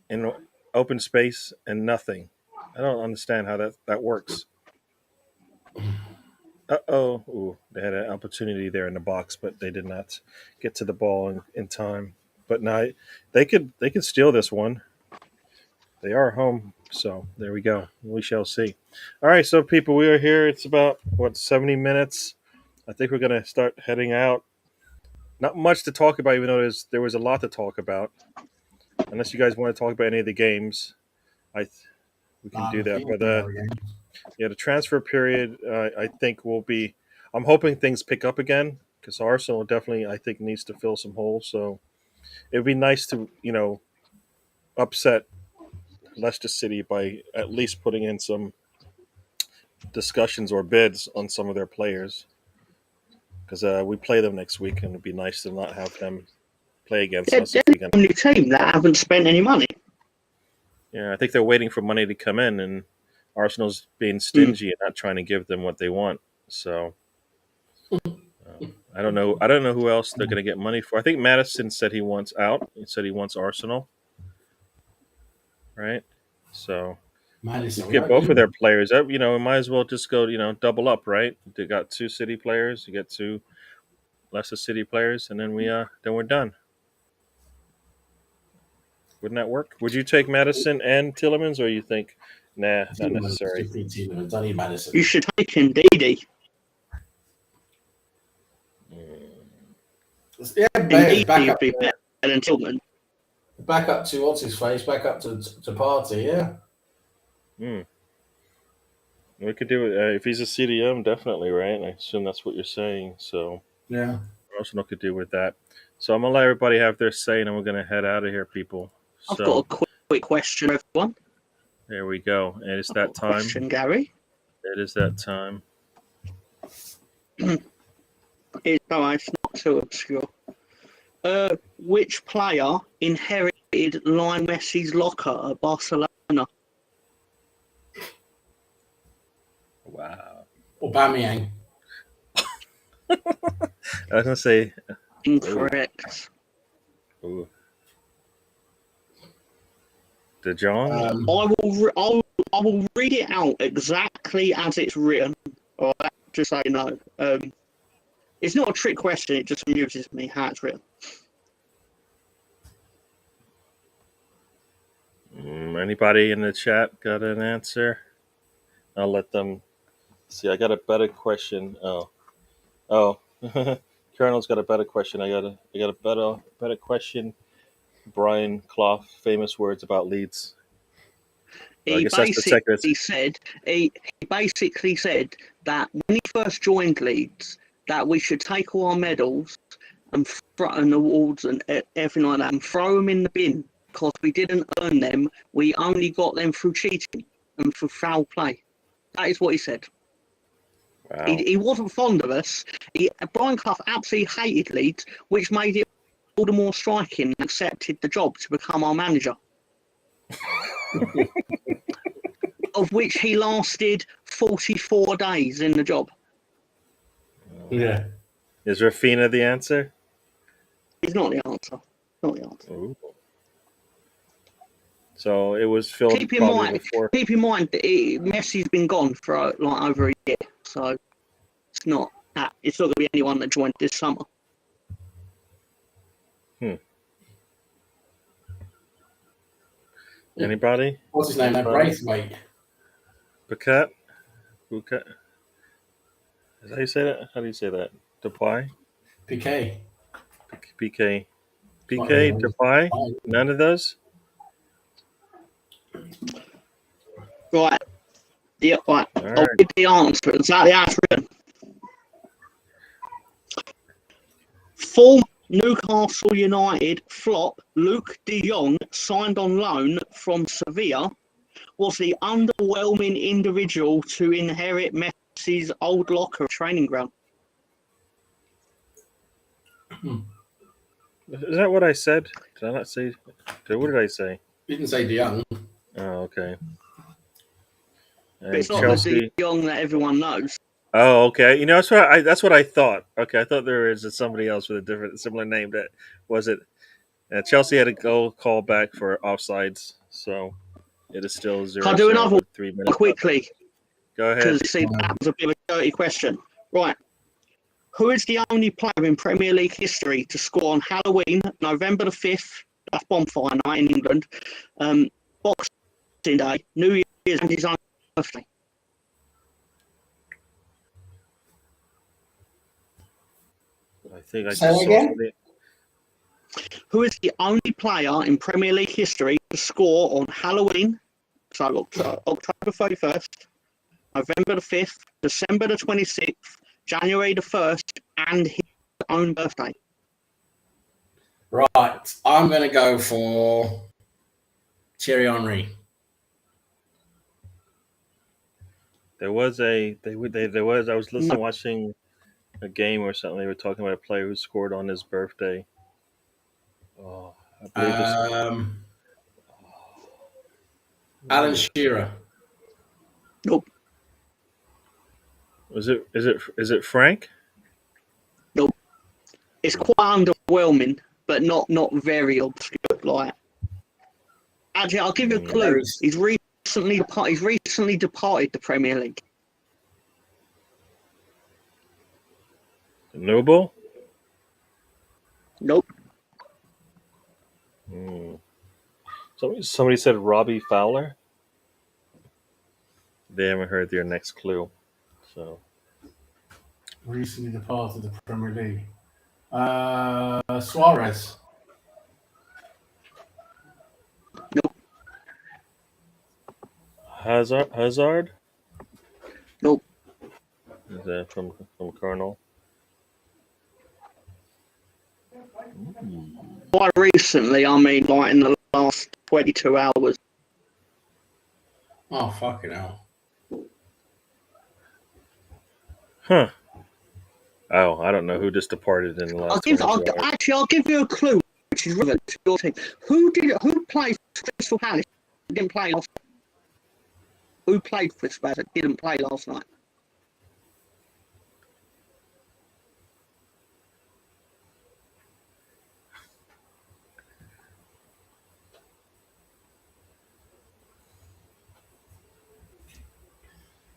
A: in open space, and nothing. I don't understand how that works. Ooh, they had an opportunity there in the box, but they did not get to the ball in time. But now they could steal this one. They are home, so there we go. We shall see. All right, so people, we are here. It's about 70 minutes. I think we're gonna start heading out. Not much to talk about, even though there was a lot to talk about. Unless you guys want to talk about any of the games, we can do that. But the transfer period, I think will be. I'm hoping things pick up again because Arsenal definitely, I think, needs to fill some holes. So it would be nice to, upset Leicester City by at least putting in some discussions or bids on some of their players because we play them next week, and it'd be nice to not have them play against us.
C: They're the only team that haven't spent any money.
A: Yeah, I think they're waiting for money to come in, and Arsenal's being stingy and not trying to give them what they want. So I don't know. I don't know who else they're going to get money for. I think Madison said he wants out. He said he wants Arsenal, right? So
B: Madison.
A: Get both of their players up. Might as well just go. Double up, right? They got 2 City players. You get 2 Leicester City players, and then we're done. Wouldn't that work? Would you take Madison and Tillemans, or you think, nah, not necessary?
B: Don't need Madison.
C: You should take him, Didi.
B: Yeah,
C: Didi
B: back
C: would
B: up,
C: be better than Tillman.
B: back up to what's his face, back up to Party, yeah.
A: We could do it if he's a CDM, definitely, right? I assume that's what you're saying. So
B: Yeah.
A: Arsenal could do with that. So I'm gonna let everybody have their say, and then we're gonna head out of here, people.
C: I've
A: So
C: got a quick question, everyone.
A: there we go, and it's that time.
C: Question, Gary.
A: It is that time.
C: It's not too obscure. Which player inherited Lionel Messi's locker at Barcelona?
A: Wow.
B: Aubameyang.
A: I was gonna say
C: Incorrect.
A: ooh. De Jong.
C: I will read it out exactly as it's written. All right, just so you know. It's not a trick question. It just amuses me how it's written.
A: Anybody in the chat got an answer? I'll let them see. I got a better question. Oh, Colonel's got a better question. I got a better question. Brian Clough, famous words about Leeds.
C: He basically said that when he first joined Leeds, that we should take all our medals and awards and everything like that and throw them in the bin because we didn't earn them. We only got them through cheating and through foul play. That is what he said.
A: Wow.
C: He wasn't fond of us. Brian Clough absolutely hated Leeds, which made it all the more striking and accepted the job to become our manager. Of which he lasted 44 days in the job.
B: Yeah.
A: Is Rafina the answer?
C: It's not the answer. Not the answer.
A: Ooh. So it was filled.
C: Keep in mind that Messi's been gone for like over a year, so it's not going to be anyone that joined this summer.
A: Anybody?
B: What's his name? That Braithwaite.
A: Paquette? Is that how you say that? How do you say that? Depay?
B: PK.
A: PK. PK? Depay? None of those?
C: Right. Yeah, right.
A: All
C: I'll
A: right.
C: give the answer. Exactly how it's written. Former Newcastle United flop Luke de Jong, signed on loan from Sevilla, was the underwhelming individual to inherit Messi's old locker training ground.
A: Is that what I said? Did I not say? What did I say?
B: Didn't say De Jong.
A: Oh, okay.
C: But it's
A: And
C: not
A: Chelsea.
C: the de Jong that everyone knows.
A: Oh, okay. That's what I thought. Okay, I thought there was somebody else with a similar name. That was it. Chelsea had a goal call back for offsides, so it is still 0-0.
C: I'll do another
A: 3 minutes
C: quickly.
A: left. Go ahead.
C: Because that was a bit of a dirty question. Right. Who is the only player in Premier League history to score on Halloween, November the 5th, that's bonfire night in England, Boxing Day, New Year's, and his own birthday?
A: I think I just
B: Say that
A: saw
B: again?
A: something.
C: Who is the only player in Premier League history to score on Halloween, so October 31st, November the 5th, December the 26th, January the 1st, and his own birthday?
B: Right. I'm going to go for Thierry Henry.
A: I was watching a game or something. They were talking about a player who scored on his birthday. Oh, I believe
B: Alan Shearer.
C: Nope.
A: Is it Frank?
C: Nope. It's quite underwhelming, but not very obscure. Like, actually, I'll give you a clue. He's recently recently departed the Premier League.
A: Noble?
C: Nope.
A: Somebody said Robbie Fowler. They haven't heard their next clue. So
B: Recently departed the Premier League. Suarez.
C: Nope.
A: Hazard?
C: Nope.
A: Is that from Colonel?
C: Quite recently, I mean, like in the last 22 hours.
B: Oh, fucking hell.
A: Huh. Oh, I don't know who just departed in the last 22 hours.
C: I'll give you a clue, which is relevant to your team. Who played for Crystal Palace? Didn't play last night. Who played for Spurs that didn't play last night?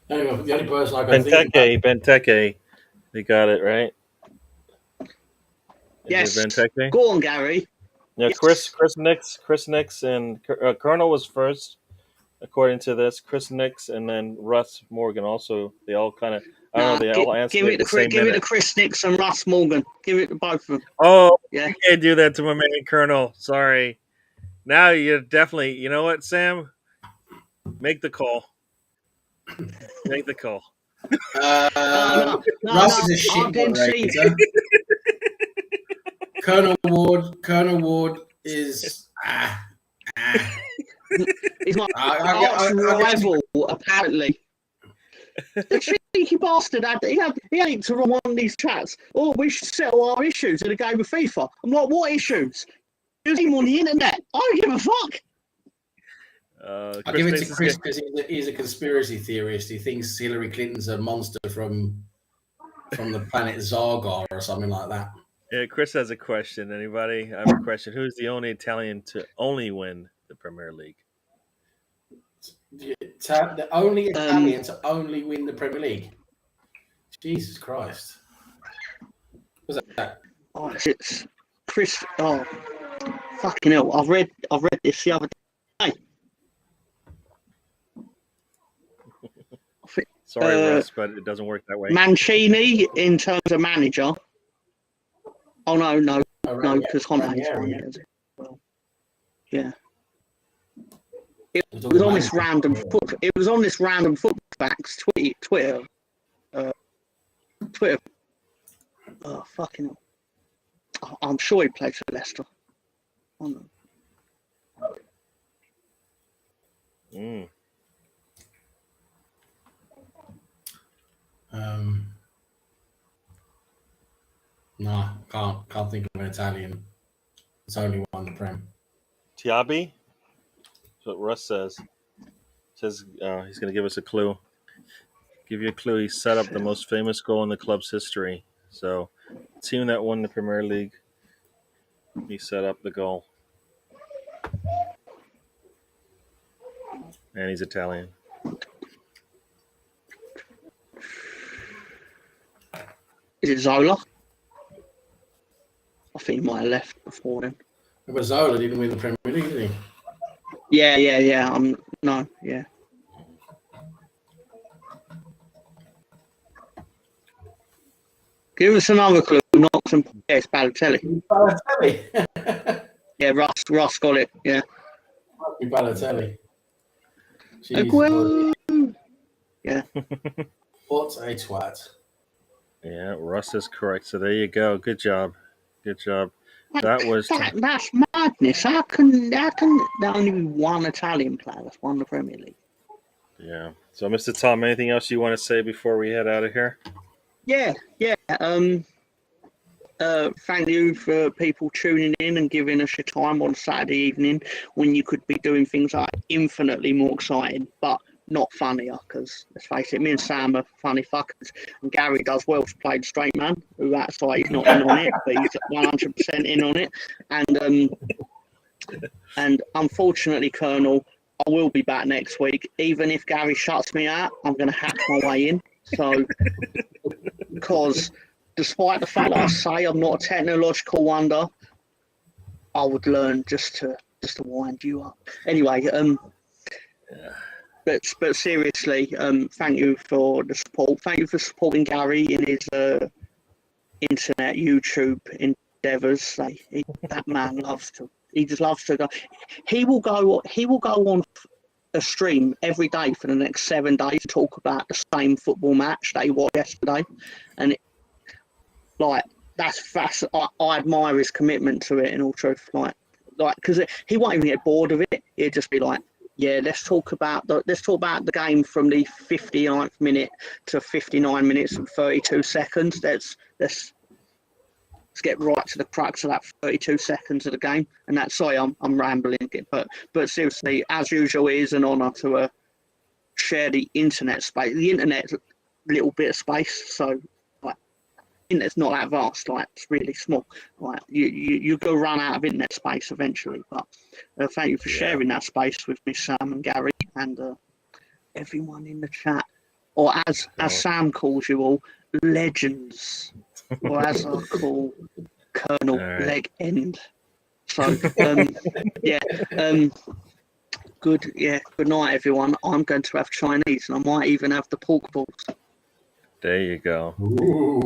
B: Anyway, the only person I can think
A: Benteke. They got it, right?
C: Yes.
A: Is it Benteke?
C: Go on, Gary.
A: Yeah,
C: Yes.
A: Chris Nix and Colonel was first, according to this. Chris Nix and then Russ Morgan also. They all kind of, I don't know, they all answered
C: give it
A: the same
C: Give
A: minute.
C: it to Chris Nix and Russ Morgan. Give it to both of them.
A: Oh,
C: Yeah.
A: you can't do that to my man Colonel. Sorry. Now you're definitely, you know what, Sam? Make the call. Make the call.
B: Russ is a shit moderator. Colonel Ward is
C: He's my rival, apparently. The cheeky bastard he had to run one of these chats. Oh, we should settle our issues in a game of FIFA. I'm like, what issues? There's him on the internet. I don't give a fuck.
B: I'll give it to Chris because he's a conspiracy theorist. He thinks Hillary Clinton's a monster from the planet Zargar or something like that.
A: Yeah, Chris has a question. Anybody? I have a question. Who's the only Italian to only win the Premier League?
B: The only Italian to only win the Premier League. Jesus Christ. What's that?
C: Oh, it's Chris. Oh, fucking hell! I've read this the other day.
A: Sorry, Russ, but it doesn't work that way.
C: Mancini in terms of manager. Oh no, because Conte's fine. Yeah. It was on this random foot facts Twitter. Oh, fucking hell. Oh, I'm sure he played for Leicester. Oh, no.
B: No, can't think of an Italian. It's only won the Prem.
A: Tiabi? That's what Russ says. Says he's going to give us a clue. Give you a clue. He set up the most famous goal in the club's history. So, team that won the Premier League, he set up the goal. And he's Italian.
C: Is it Zola? I think he might have left before then.
B: But Zola didn't win the Premier League, did he?
C: Yeah. Yeah. Give us another clue. Not some. Yeah, it's Balotelli.
B: Balotelli.
C: Yeah, Russ got it. Yeah.
B: Balotelli.
C: Yeah.
B: What a twat.
A: Yeah, Russ is correct. So there you go. Good job. That's
C: madness. How can there only be one Italian player that's won the Premier League?
A: Yeah. So, Mr. Tom, anything else you want to say before we head out of here?
C: Yeah. Thank you for people tuning in and giving us your time on Saturday evening when you could be doing things like infinitely more exciting, but not funnier, because let's face it, me and Sam are funny fuckers, and Gary does well to play the straight man, who acts like he's not in on it, but he's 100% in on it. And unfortunately, Colonel, I will be back next week. Even if Gary shuts me out, I'm going to hack my way in. So, because despite the fact that I say I'm not a technological wonder, I would learn just to wind you up. Anyway, but seriously, thank you for the support. Thank you for supporting Gary in his internet YouTube endeavors. That man loves to. He just loves to go. He will go on a stream every day for the next 7 days, talk about the same football match that he watched yesterday, and that's I admire his commitment to it. In all truth, because he won't even get bored of it. He'll just be like, yeah, let's talk about the game from the 59th minute to 59 minutes and 32 seconds. Let's get right to the crux of that 32 seconds of the game. And that's, sorry, I'm rambling, but seriously, as usual, it is an honour to share the internet space. The internet's a little bit of space, so internet's not that vast. It's really small. You go run out of internet space eventually. But thank you for sharing that space with me, Sam and Gary, and everyone in the chat, or as Sam calls you all, legends. Or as I call Colonel Leg End. So, good night, everyone. I'm going to have Chinese, and I might even have the pork balls.
A: There you go.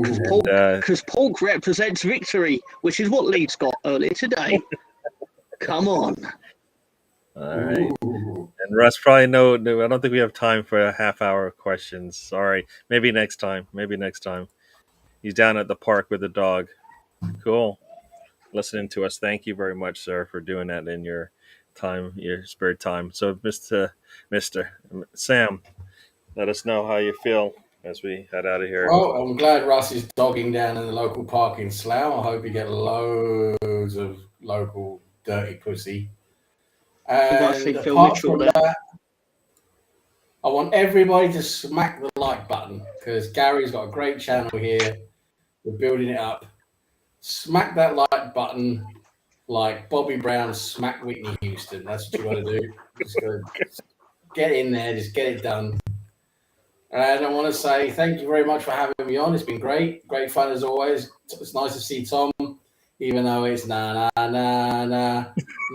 C: Because pork represents victory, which is what Leeds got earlier today. Come on.
A: All right. And Russ, probably no, I don't think we have time for a half-hour questions. Sorry. Maybe next time. He's down at the park with the dog. Cool. Listening to us. Thank you very much, sir, for doing that in your time, your spare time. So, Mr. Sam, let us know how you feel as we head out of here.
B: Well, I'm glad Russ is dogging down in the local park in Slough. I hope you get loads of local dirty pussy. And apart from that, I want everybody to smack the like button because Gary's got a great channel here. We're building it up. Smack that like button like Bobby Brown smacked Whitney Houston. That's what you got to do. Just go get in there. Just get it done. And I want to say thank you very much for having me on. It's been great. Great fun as always. It's nice to see Tom, even though it's na na na na na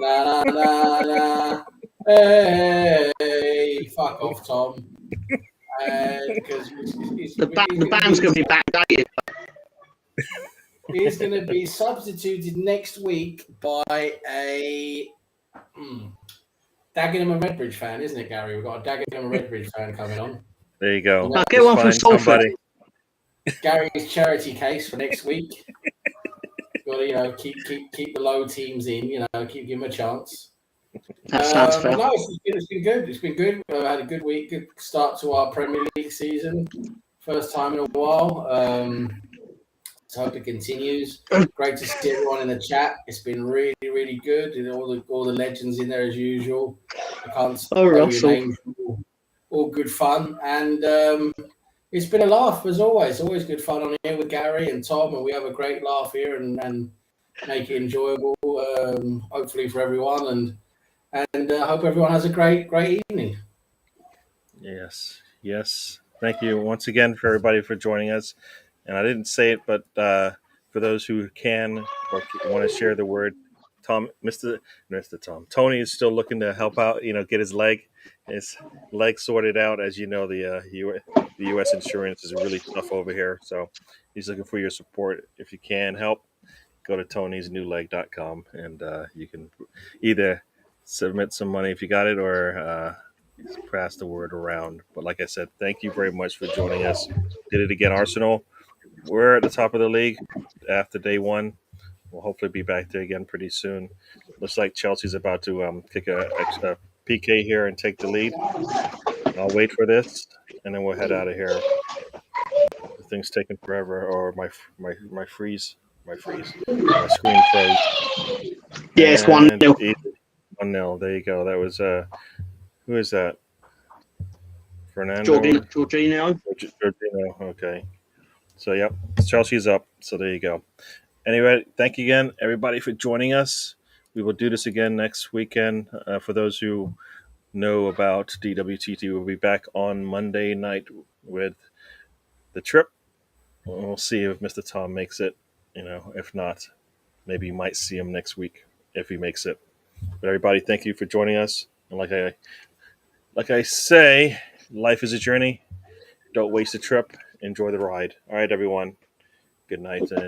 B: na na na. Hey, fuck off, Tom. Because
C: the band's going to be backdated.
B: He's going to be substituted next week by a Dagenham and Redbridge fan, isn't it, Gary? We've got a Dagenham and Redbridge fan coming on.
A: There you go.
C: Get one from Salford.
B: Gary's charity case for next week. Got to, keep the low teams in. Give them a chance.
C: That sounds fair.
B: No, it's been good. It's been good. We've had a good week. Good start to our Premier League season. First time in a while. So hope it continues. Great to see everyone in the chat. It's been really, really good. And all the legends in there as usual. I can't tell your names. All good fun. And it's been a laugh as always. Always good fun on here with Gary and Tom. And we have a great laugh here and make it enjoyable, hopefully for everyone. And I hope everyone has a great evening.
A: Yes. Thank you once again for everybody for joining us. And I didn't say it, but for those who can or want to share the word, Mr. Tom, Tony is still looking to help out. Get his leg sorted out. As you know, the U.S. insurance is really tough over here, so he's looking for your support. If you can help, go to tonysnewleg.com and you can either submit some money if you got it or pass the word around. But like I said, thank you very much for joining us. Did it again, Arsenal. We're at the top of the league after day one. We'll hopefully be back there again pretty soon. Looks like Chelsea's about to kick a PK here and take the lead. I'll wait for this, and then we'll head out of here. The thing's taking forever, or my screen froze.
C: Yeah, it's 1-0.
A: 1-0. There you go. That was who is that? Fernando.
C: Jorginho.
A: Okay. So, yep, Chelsea's up. So, there you go. Anyway, thank you again, everybody, for joining us. We will do this again next weekend. For those who know about DWTT. We'll be back on Monday night with the trip. We'll see if Mr. Tom makes it. If not, maybe you might see him next week if he makes it. But everybody, thank you for joining us. And like I say, life is a journey. Don't waste a trip. Enjoy the ride. All right, everyone. Good night and